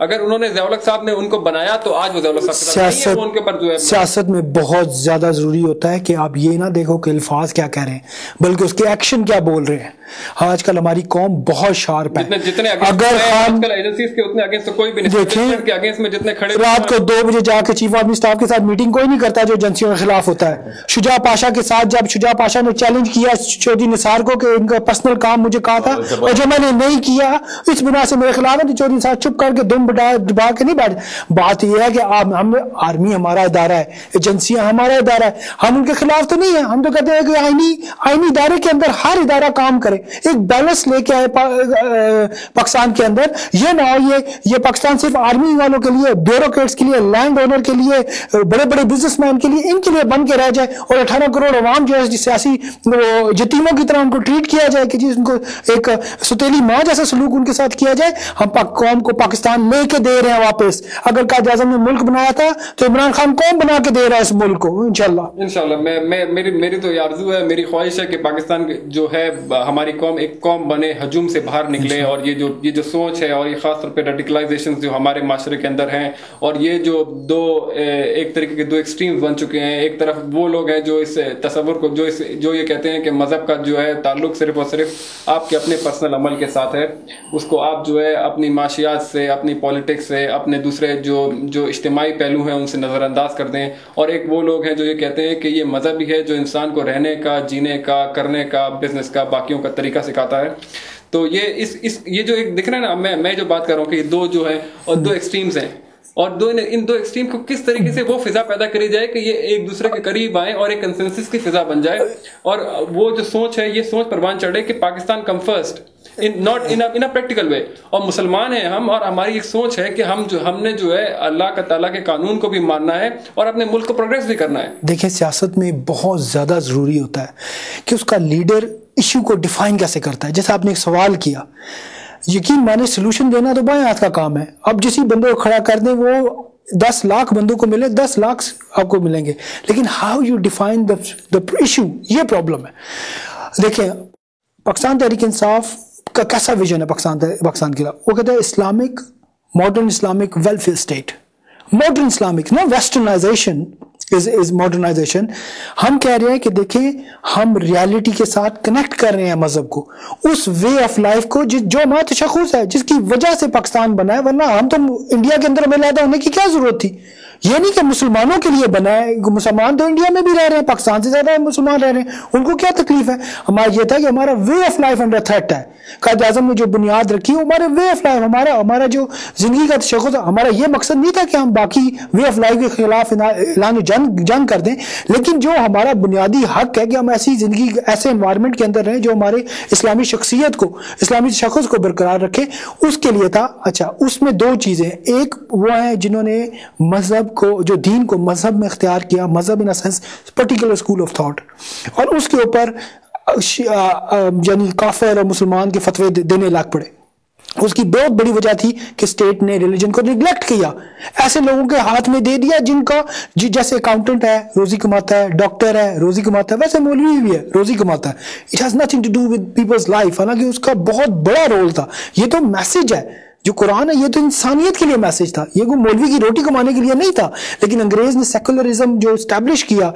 अगर उन्होंने ज़ियाउल हक साहब ने उनको बनाया, तो आज वो ज़ियाउल हक साहब उनके ऊपर जो है। सियासत में बहुत ज्यादा जरूरी होता है कि आप ये ना देखो कि अल्फाज क्या कह रहे हैं, बल्कि उसके एक्शन क्या बोल रहे हैं। आजकल हमारी कौम बहुत शार्प है। जितने अगर आजकल एजेंसीज के उतने अगेंस्ट तो कोई भी नहीं, देखें के अगेंस्ट में जितने खड़े, रात को 2 बजे जाकर चीफ ऑफ स्टाफ के साथ मीटिंग कोई नहीं करता जो एजेंसियों के खिलाफ होता है। शुजा पाशा के साथ जब शुजा पाशा ने चैलेंज किया चौधरी निसार को कि इनका पर्सनल काम मुझे कहा था और जो मैंने नहीं किया इस बिना से मेरे खिलाफ है, तो चौधरी निसार चुप करके दुम दबा के नहीं बैठ। बात यह है कि हम आर्मी हमारा इदारा है, एजेंसियां हमारा इदारा है, हम उनके खिलाफ तो नहीं है। हम तो कहते हैं कि आईनी आईनी इदारे के अंदर हर इदारा काम करे, एक बैलेंस लेके आए पाकिस्तान के अंदर। ये ना हो ये पाकिस्तान सिर्फ आर्मी वालों के लिए, ब्यूरोक्रेट्स के लिए, लैंड ओनर के लिए, बड़े बड़े बिजनेसमैन के लिए, इनके लिए बन के रह जाए और 18 करोड़ अवाम जो है सियासी यतीमों की तरह उनको ट्रीट किया जाए कि जी उनको एक सुतेली माँ जैसा सलूक उनके साथ किया जाए। हम कौम को पाकिस्तान लेके दे रहे हैं वापस। अगर कायद आज़म ने मुल्क बनाया था तो इमरान खान कौन बना के दे रहा है इस मुल्क को? इंशाल्लाह मेरी तो आरज़ू है, मेरी ख्वाहिश है कि पाकिस्तान जो है हमारी कौम एक कौम बने, हजूम से बाहर निकले। और ये जो सोच है और ये खास तौर पे रेडिकलाइजेशन जो हमारे माशरे के अंदर हैं, और ये जो एक तरीके के दो एक्सट्रीम्स बन चुके हैं। एक तरफ वो लोग हैं जो इस तस्वुर को जो ये कहते हैं कि मजहब का जो है ताल्लुक सिर्फ और सिर्फ आपके अपने पर्सनल अमल के साथ है, उसको आप जो है अपनी माशियात से, अपनी पॉलिटिक्स से, अपने दूसरे जो इज्तिमाई पहलू हैं उनसे नज़रअंदाज कर दें। और एक वो लोग हैं जो ये कहते हैं कि ये मजहब ही है जो इंसान को रहने का, जीने का, करने का, बिजनेस का, बाकियों का तरीका सिखाता है। तो ये जो एक दिख रहा है ना, मैं जो बात कर रहा हूँ कि दो जो है और दो एक्सट्रीम्स हैं, और इन दो एक्सट्रीम को किस तरीके से वो फिजा पैदा करी जाए कि ये एक दूसरे के करीब आए और एक कंसेंसस की फिजा बन जाए। और वो जो सोच है, ये सोच परवान चढ़े कि Pakistan come first not in a practical way. और मुसलमान हैं हम, और हमारी एक सोच है कि हमने जो है अल्लाह ताला के कानून को भी मानना है और अपने मुल्क को प्रोग्रेस भी करना है। देखिए, सियासत में बहुत ज्यादा जरूरी होता है कि उसका लीडर इश्यू को डिफाइन कैसे करता है। जैसे आपने एक सवाल किया, यकीन माने सोल्यूशन देना तो बाएं हाथ का काम है। अब जिस बंदे को खड़ा कर दें वो 10 लाख बंदों को मिले, 10 लाख आपको मिलेंगे, लेकिन how you define the issue, ये प्रॉब्लम है। देखिए, पाकिस्तान तहरीक इंसाफ का कैसा विजन है पाकिस्तान के लिए? वो कहता है Islamic, modern Islamic welfare state. Modern Islamic ना, वेस्टर्नाइजेशन इज मॉडर्नाइजेशन। हम कह रहे हैं कि देखें, हम रियलिटी के साथ कनेक्ट कर रहे हैं मजहब को, उस वे ऑफ लाइफ को जो हमारा तशख़्ख़ुस है, जिसकी वजह से पाकिस्तान बना है। वरना हम तो इंडिया के अंदर में पैदा होने की क्या जरूरत थी? ये नहीं कि मुसलमानों के लिए बना है। मुसलमान तो इंडिया में भी रह रहे हैं, पाकिस्तान से ज्यादा मुसलमान रह रहे हैं, उनको क्या तकलीफ है? हमारा ये था कि हमारा way of life under threat है। कायद आज़म ने जो बुनियाद रखी है हमारे वे ऑफ लाइफ, हमारा जो जिंदगी का तशख़्ख़ुस, हमारा ये मकसद नहीं था कि हम बाकी वे ऑफ लाइफ के खिलाफ ऐलान जंग कर दें, लेकिन जो हमारा बुनियादी हक है कि हम ऐसी जिंदगी, ऐसे एनवायरनमेंट के अंदर रहें जो हमारे इस्लामी शख्सियत को, इस्लामी तशख़्ख़ुस को बरकरार रखे, उसके लिए था। अच्छा, उसमें दो चीजें, एक वो है जिन्होंने मजहब को, जो दीन को मजहब में इख्तियार किया, मजहब in a sense particular school of thought, और उसके ऊपर यानी काफिर और मुसलमान के फतवे देने लग पड़े। उसकी बहुत बड़ी वजह थी कि स्टेट ने रिलीजन को निगलेक्ट किया, ऐसे लोगों के हाथ में दे दिया जिनका जैसे अकाउंटेंट है रोजी कमाता है, डॉक्टर है रोजी कमाता है, वैसे मौलवी भी है रोजी कमाता है। It has nothing to do with people's life. हालांकि उसका बहुत बड़ा रोल था। ये तो मैसेज है जो कुरान है, ये तो इंसानियत के लिए मैसेज था, ये कोई मौलवी की रोटी कमाने के लिए नहीं था। लेकिन अंग्रेज ने सेकुलरिज्म जो इस्टेब्लिश किया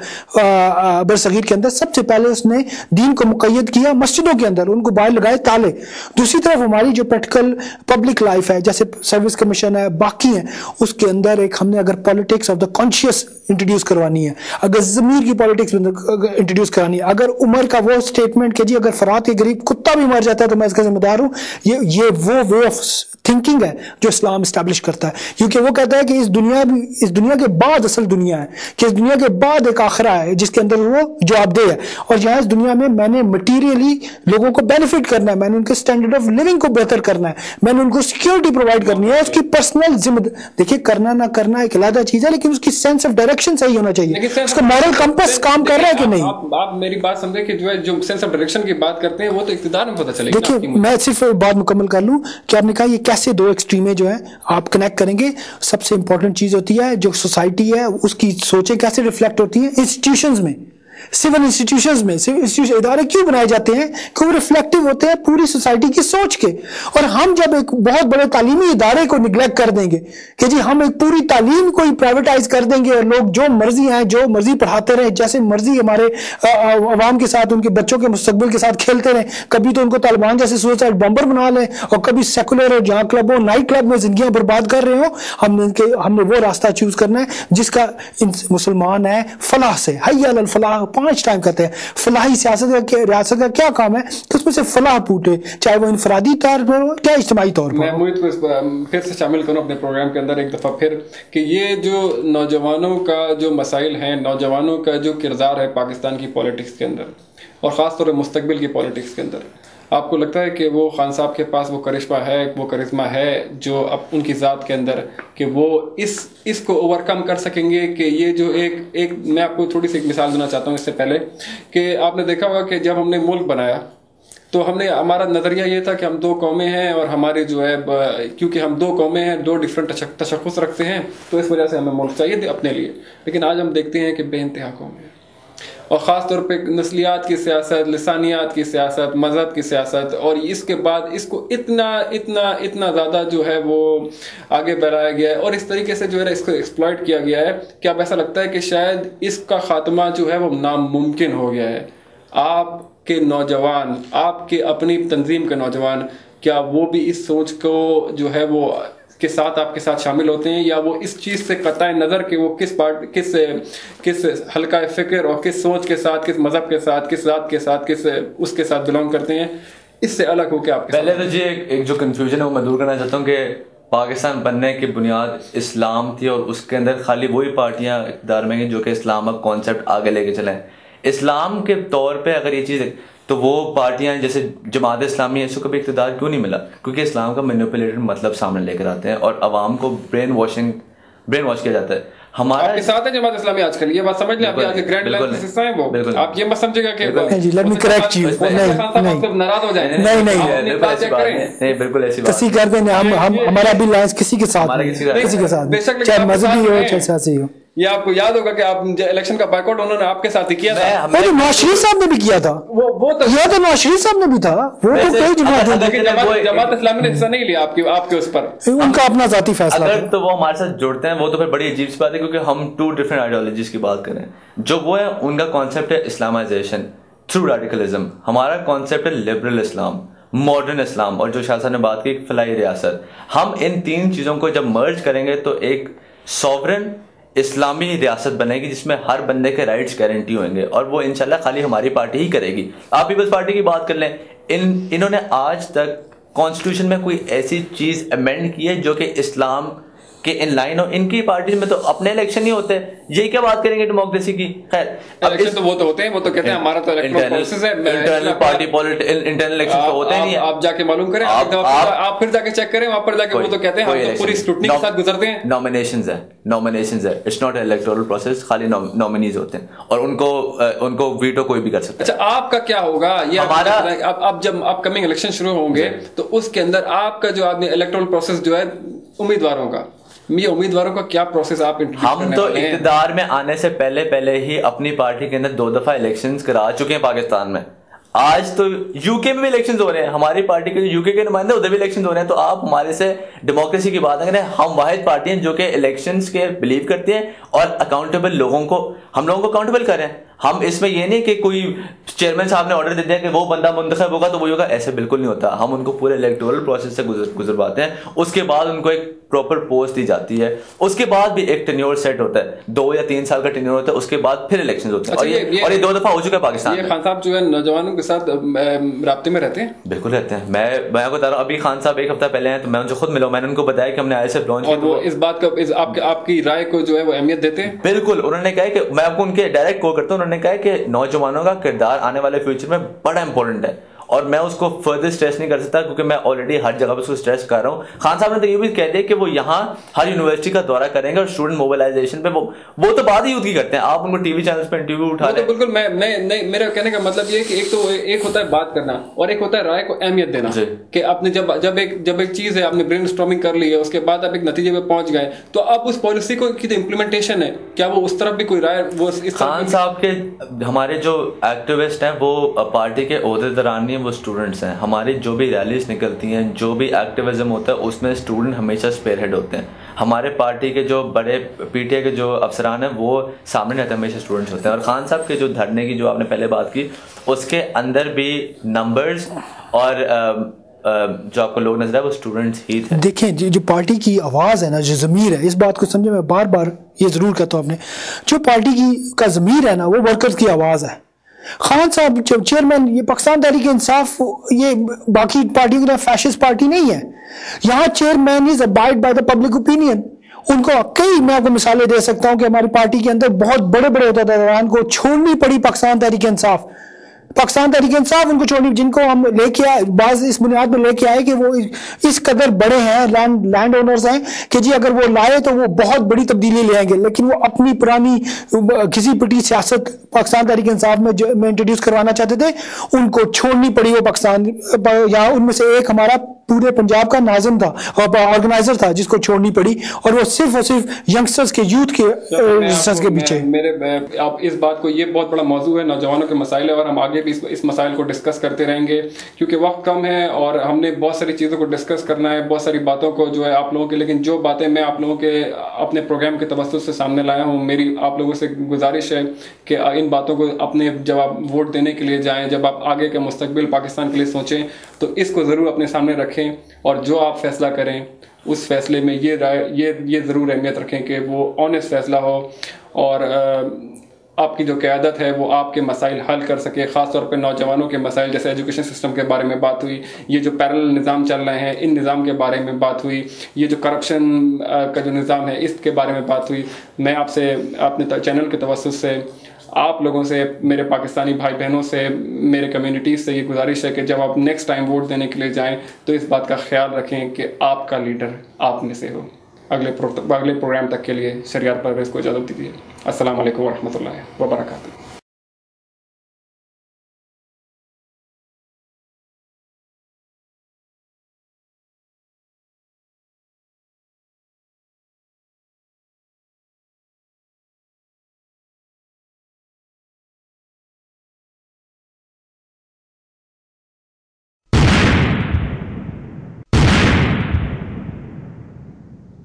बरसगीर के अंदर, सबसे पहले उसने दीन को मुक़य्यद किया मस्जिदों के अंदर, उनको बाहर लगाए ताले। दूसरी तरफ हमारी जो प्रैक्टिकल पब्लिक लाइफ है, जैसे सर्विस कमीशन है, बाकी है, उसके अंदर एक हमने अगर politics of the conscious introduce करवानी है, अगर ज़मीर की पॉलिटिक्स इंट्रोड्यूस करानी है, अगर उमर का वो स्टेटमेंट कि जी अगर फरात के गरीब कुत्ता भी मर जाता है तो मैं इसका जिम्मेदार हूं, ये वो वे ऑफ थिंकिंग है जो इस्लाम स्टैब्लिश करता है। क्योंकि वो कहता है कि इस दुनिया के बाद असल दुनिया है, कि इस दुनिया के बाद एक आखिरा है जिसके अंदर वो जवाबदेह है। और यहाँ इस दुनिया में मैंने मटीरियली लोगों को बेनिफिट करना है, मैंने उनके स्टैंडर्ड ऑफ लिविंग को बेहतर करना है, मैंने उनको सिक्योरिटी प्रोवाइड करनी है। उसकी पर्सनल जिम्मेदारी, देखिए करना ना करना एक अलग चीज है, लेकिन उसकी सेंस ऑफ डायरेक्शन सही होना चाहिए, उसका मॉरल कंपास काम कर रहा है कि नहीं। आप मेरी बात समझे कि जो सेंस ऑफ डायरेक्शन की बात करते हैं वो तो इक़्तिदार में पता चलेगा। देखिए, मैं सिर्फ बात मुकम्मल कर लूं कि आपने कहा ये कैसे दो एक्सट्रीमें जो है आप कनेक्ट करेंगे। सबसे इंपॉर्टेंट चीज होती है जो सोसाइटी है उसकी सोचें कैसे रिफ्लेक्ट होती है इंस्टीट्यूशंस में, सिविल इंस्टीट्यूशंस में। सिविल इदारे क्यों बनाए जाते हैं? कि वो रिफ्लेक्टिव होते हैं पूरी सोसाइटी की सोच के। और हम जब एक बहुत बड़े तालीमी इदारे को निगलेक्ट कर देंगे कि जी हम एक पूरी तालीम को ही प्राइवेटाइज कर देंगे और लोग जो मर्जी आए जो मर्जी पढ़ाते रहे, जैसे मर्जी हमारे अवाम के साथ, उनके बच्चों के मुस्तकबिल के साथ खेलते रहे, कभी तो उनको तालिबान जैसे सुसाइड बॉम्बर बना ले और कभी सेकुलर और जहाँ क्लब हो, नाइट क्लब में जिंदगियां बर्बाद कर रहे हो। हमने वो रास्ता चूज करना है जिसका मुसलमान है फलाह से, हय्या अलल फलाह 5 टाइम कहते हैं। फलाही रियासत का क्या काम है कि उसमें से फलाह फूटे, चाहे वो इनफरादी तौर पर हो या इज्तिमाई तौर पर। मैं मुझे को फिर से शामिल करूं अपने प्रोग्राम के अंदर एक दफा फिर कि ये जो नौजवानों का जो मसाइल हैं, नौजवानों का जो किरदार है पाकिस्तान की पॉलिटिक्स के अंदर, और ख़ास तौर पर मुस्तकबिल की पॉलिटिक्स के अंदर? आपको लगता है कि वो खान साहब के पास वो करिश्मा है जो अब उनकी ज़ात के अंदर, कि वो इसको ओवरकम कर सकेंगे? कि ये जो एक मैं आपको थोड़ी सी एक मिसाल देना चाहता हूँ इससे पहले, कि आपने देखा होगा कि जब हमने मुल्क बनाया तो हमारा नज़रिया ये था कि हम 2 कौमें हैं और हमारे जो है क्योंकि हम 2 कौमें हैं, 2 डिफरेंट तशख़्ख़ुस रखते हैं, तो इस वजह से हमें मुल्क चाहिए अपने लिए। लेकिन आज हम देखते हैं कि बेइंतहा कौमें हैं, और ख़ास तौर पे नस्लियात की सियासत, लिसानियात की सियासत, मज़हब की सियासत, और इसके बाद इसको इतना ज़्यादा जो है वो आगे बढ़ाया गया है और इस तरीके से जो है इसको एक्सप्लॉइट किया गया है कि अब ऐसा लगता है कि शायद इसका ख़ात्मा जो है वो नामुमकिन हो गया है। आपके नौजवान, आपके अपनी तंजीम के नौजवान, क्या वो भी इस सोच को जो है वो के साथ आपके साथ शामिल होते हैं, या वो इस चीज़ से कतई नज़र कि वो किस हल्का फ़िक्र और किस सोच के साथ, किस मज़हब के साथ, किस ज़ात के साथ, उसके साथ बिलोंग करते हैं, इससे अलग हो के आप? पहले तो जी एक जो कन्फ्यूजन है वो मैं दूर करना चाहता हूँ कि पाकिस्तान बनने की बुनियाद इस्लाम थी और उसके अंदर खाली वही पार्टियाँ इक़्तिदार में हैं जो कि इस्लाम का कॉन्सेप्ट आगे लेके चलें। इस्लाम के तौर पे अगर ये चीज़, तो वो पार्टियां जैसे जमात इस्लामी है, इसको कभी इक़्तिदार क्यों नहीं मिला? क्योंकि इस्लाम का मैनिपुलेटेड मतलब सामने लेकर आते हैं और अवाम को ब्रेन वॉश किया जाता है। हमारा आपके साथ है जमात इस्लामी आजकल, ये बात समझ लें, आपके आगे ग्रैंड लाइन्स हिस्सा है वो, आप ये मत समझिएगा कि लेट मी करेक्ट यू, नहीं नाराज हो जाए, नहीं बिल्कुल ऐसी बात किसी करते हैं हम हमारा भी लाइन्स किसी के साथ, बेशक, चाहे मजहबी हो चाहे सियासी हो। ये आपको याद होगा कि आप इलेक्शन का बायकॉट उन्होंने आपके साथ ही किया था, नवाज शरीफ साहब ने भी किया था, वो तो नवाज शरीफ साहब ने भी था, वो तो कोई जमात इस्लामी ने हिस्सा नहीं लिया आपके उस पर, उनका अपना जाती फैसला। अगर तो वो हमारे साथ जुड़ते हैं वो तो फिर बड़ी अजीब सी बात है, क्योंकि हम 2 डिफरेंट आइडियोलॉजीज की बात करें। जो वो है उनका कॉन्सेप्ट है इस्लामाइजेशन थ्रू रेडिकलिज्म, हमारा कॉन्सेप्ट है लिबरल इस्लाम, मॉडर्न इस्लाम, और जो शाह साहब ने बात की फलाई रियासत। हम इन 3 चीज़ों को जब मर्ज करेंगे तो एक सॉवरन इस्लामी रियासत बनेगी जिसमें हर बंदे के राइट्स गारंटी होंगे, और वो इंशाल्लाह खाली हमारी पार्टी ही करेगी। आप पीपल्स पार्टी की बात कर लें, इन्होंने आज तक कॉन्स्टिट्यूशन में कोई ऐसी चीज़ अमेंड की है जो कि इस्लाम के इन लाइन हो। इनकी पार्टी में तो अपने इलेक्शन नहीं होते, यही क्या बात करेंगे डेमोक्रेसी की? खैर इलेक्शन तो वो तो होते हैं, वो तो कहते हैं हमारा तो इंटरनल पार्टी इंटरनल इलेक्शन तो होते नहीं है। आप जाके मालूम करें, आप फिर जाके चेक करें, वहां पर जाके वो तो कहते हैं हम तो पूरी स्क्रूटनी के साथ गुजरते हैं। नॉमिनेशंस है, इट्स नॉट इलेक्टोरल प्रोसेस, खाली नॉमिनीज होते हैं और उनको वीटो कोई भी कर सकता है। अच्छा, आपका क्या होगा ये हमारा? अब जब अपकमिंग इलेक्शन शुरू होंगे तो उसके अंदर आपका जो आदमी इलेक्टोरल प्रोसेस जो है उम्मीदवारों का, ये उम्मीदवारों का क्या प्रोसेस आप हम तो इक़्तिदार में आने से पहले ही अपनी पार्टी के अंदर 2 दफा इलेक्शंस करा चुके हैं पाकिस्तान में। आज तो यूके में भी इलेक्शंस हो रहे हैं, हमारी पार्टी के जो यूके के नुमाइंदे उधर भी इलेक्शंस हो रहे हैं। तो आप हमारे से डेमोक्रेसी की बात करें, हम वाहिद पार्टी हैं जो कि इलेक्शंस के बिलीव करते हैं और अकाउंटेबल लोगों को, हम लोगों को अकाउंटेबल करें। हम इसमें ये नहीं कि कोई चेयरमैन साहब ने ऑर्डर दे दिया कि वो बंदा मुंतखब होगा तो वही होगा, ऐसे बिल्कुल नहीं होता। हम उनको पूरे इलेक्टोरल प्रोसेस से गुजरवाते हैं, उसके बाद उनको एक प्रॉपर पोस्ट दी जाती है, उसके बाद भी एक टेन्योर सेट होता है, 2 या 3 साल का टेन्योर होता है, उसके बाद फिर इलेक्शन होते हैं। अच्छा, और ये 2 दफा हो चुका है पाकिस्तान में। खान साहब जो है नौजवानों के साथ राब्ते में रहते हैं? बिल्कुल रहते हैं। मैं आपको बता रहा हूँ, अभी खान साहब 1 हफ्ता पहले हैं तो मैं उनसे खुद मिला, मैंने उनको बताया कि हमने ISF लॉन्च किया, और वो इस बात का आपकी राय को जो है वो अहमियत देते हैं। बिल्कुल, उन्होंने कहा कि मैं आपको उनके डायरेक्ट कॉल करता हूँ, उन्होंने कहा कि नौजवानों का किरदार आने वाले फ्यूचर में बड़ा इंपॉर्टेंट है और मैं उसको फर्दर स्ट्रेस नहीं कर सकता क्योंकि मैं ऑलरेडी हर जगह पर उसको स्ट्रेस कर रहा हूँ। खान साहब ने तो ये भी कह दिया कि वो यहाँ हर यूनिवर्सिटी का दौरा करेंगे और स्टूडेंट मोबिलाइजेशन पे वो तो बात ही यूथ की करते हैं। आप उनको टीवी चैनल्स पे इंटरव्यू उठा रहे हैं। तो बिल्कुल मैं मेरा कहने का मतलब ये कि एक होता है बात करना और एक होता है राय को अहमियत देना कि आपने जब एक चीज है आपने ब्रेनस्टॉर्मिंग कर ली है, उसके बाद आप एक नतीजे पे पहुंच गए, तो अब उस पॉलिसी को की इम्प्लीमेंटेशन है, क्या वो उस तरफ भी कोई राय वो खान साहब के हमारे जो एक्टिविस्ट हैं वो पार्टी के ओहदेदारान नहीं है, वो स्टूडेंट्स हैं। हमारी जो भी रैलीज निकलती हैं, जो भी एक्टिविज्म होता है उसमें स्टूडेंट हमेशा स्पेयरहेड होते हैं। हमारे पार्टी के जो बड़े PTA के जो अफसरान हैं वो सामने रहते हैं, हमेशा स्टूडेंट्स होते हैं। और खान साहब के जो धरने की जो आपने पहले बात की उसके अंदर भी नंबर्स और जो आपको लोग नजर आए वो स्टूडेंट्स ही थे। देखें जो पार्टी की आवाज़ है ना, जो ज़मीर है, इस बात को समझे, मैं बार बार ये ज़रूर कहता हूँ, आपने जो पार्टी का ज़मीर है ना वो वर्कर्स की आवाज़ है। खान साहब जब चेयरमैन, ये पाकिस्तान तहरीक इंसाफ ये बाकी पार्टियों की फैशिस्ट पार्टी नहीं है। यहाँ chairman is abide by the public opinion. उनको कई, मैं आपको मिसालें दे सकता हूँ कि हमारी पार्टी के अंदर बहुत बड़े बड़े होता को छोड़नी पड़ी पाकिस्तान तहरीक इंसाफ पाकिस्तान तहरीक इंसाफ उनको छोड़नी, जिनको हम लेके आए बाज इस बुनियाद में लेके आए कि वो इस कदर बड़े हैं, लैंड ओनर्स हैं कि जी अगर वो लाए तो वो बहुत बड़ी तब्दीली ले आएंगे, लेकिन वो अपनी पुरानी किसी पिटी सियासत पाकिस्तान तहरीक इंसाफ में इंट्रोड्यूस करवाना चाहते थे, उनको छोड़नी पड़ी वो पाकिस्तान। या उनमें से एक हमारा पूरे पंजाब का नाज़िम था, ऑर्गेनाइजर था, जिसको छोड़नी पड़ी, और वो सिर्फ और सिर्फ यंगस्टर्स के यूथ के के पीछे। आप इस बात को, ये बहुत बड़ा मौजू है, नौजवानों के मसाइल है, और हम आगे भी इस मसाइल को डिस्कस करते रहेंगे क्योंकि वक्त कम है और हमने बहुत सारी चीज़ों को डिस्कस करना है, बहुत सारी बातों को जो है आप लोगों के, लेकिन जो बातें मैं आप लोगों के अपने प्रोग्राम के तवज्जुह से सामने लाया हूँ, मेरी आप लोगों से गुजारिश है कि इन बातों को अपने, जब आप वोट देने के लिए जाएं, जब आप आगे के मुस्तकबिल पाकिस्तान के लिए सोचें, तो इसको ज़रूर अपने सामने रखें, और जो आप फैसला करें उस फैसले में ये राय, ये ज़रूर अहमियत रखें कि वो ऑनेस्ट फैसला हो, और आपकी जो क़यादत है वो आपके मसाइल हल कर सके, ख़ास तौर पे नौजवानों के मसाइल, जैसे एजुकेशन सिस्टम के बारे में बात हुई, ये जो पैरेलल निज़ाम चल रहे हैं इन निज़ाम के बारे में बात हुई, ये जो करप्शन का जो निज़ाम है इसके बारे में बात हुई। मैं आपसे अपने चैनल के तवज्जुह से, आप लोगों से, मेरे पाकिस्तानी भाई बहनों से, मेरे कम्युनिटीज़ से ये गुजारिश है कि जब आप नेक्स्ट टाइम वोट देने के लिए जाएं तो इस बात का ख्याल रखें कि आपका लीडर आप में से हो। अगले प्रोग्राम तक के लिए शरियात परवेज़ को इजाज़त दीजिए। अस्सलाम वालेकुम वरहमतुल्लाहि वबरकातुहू।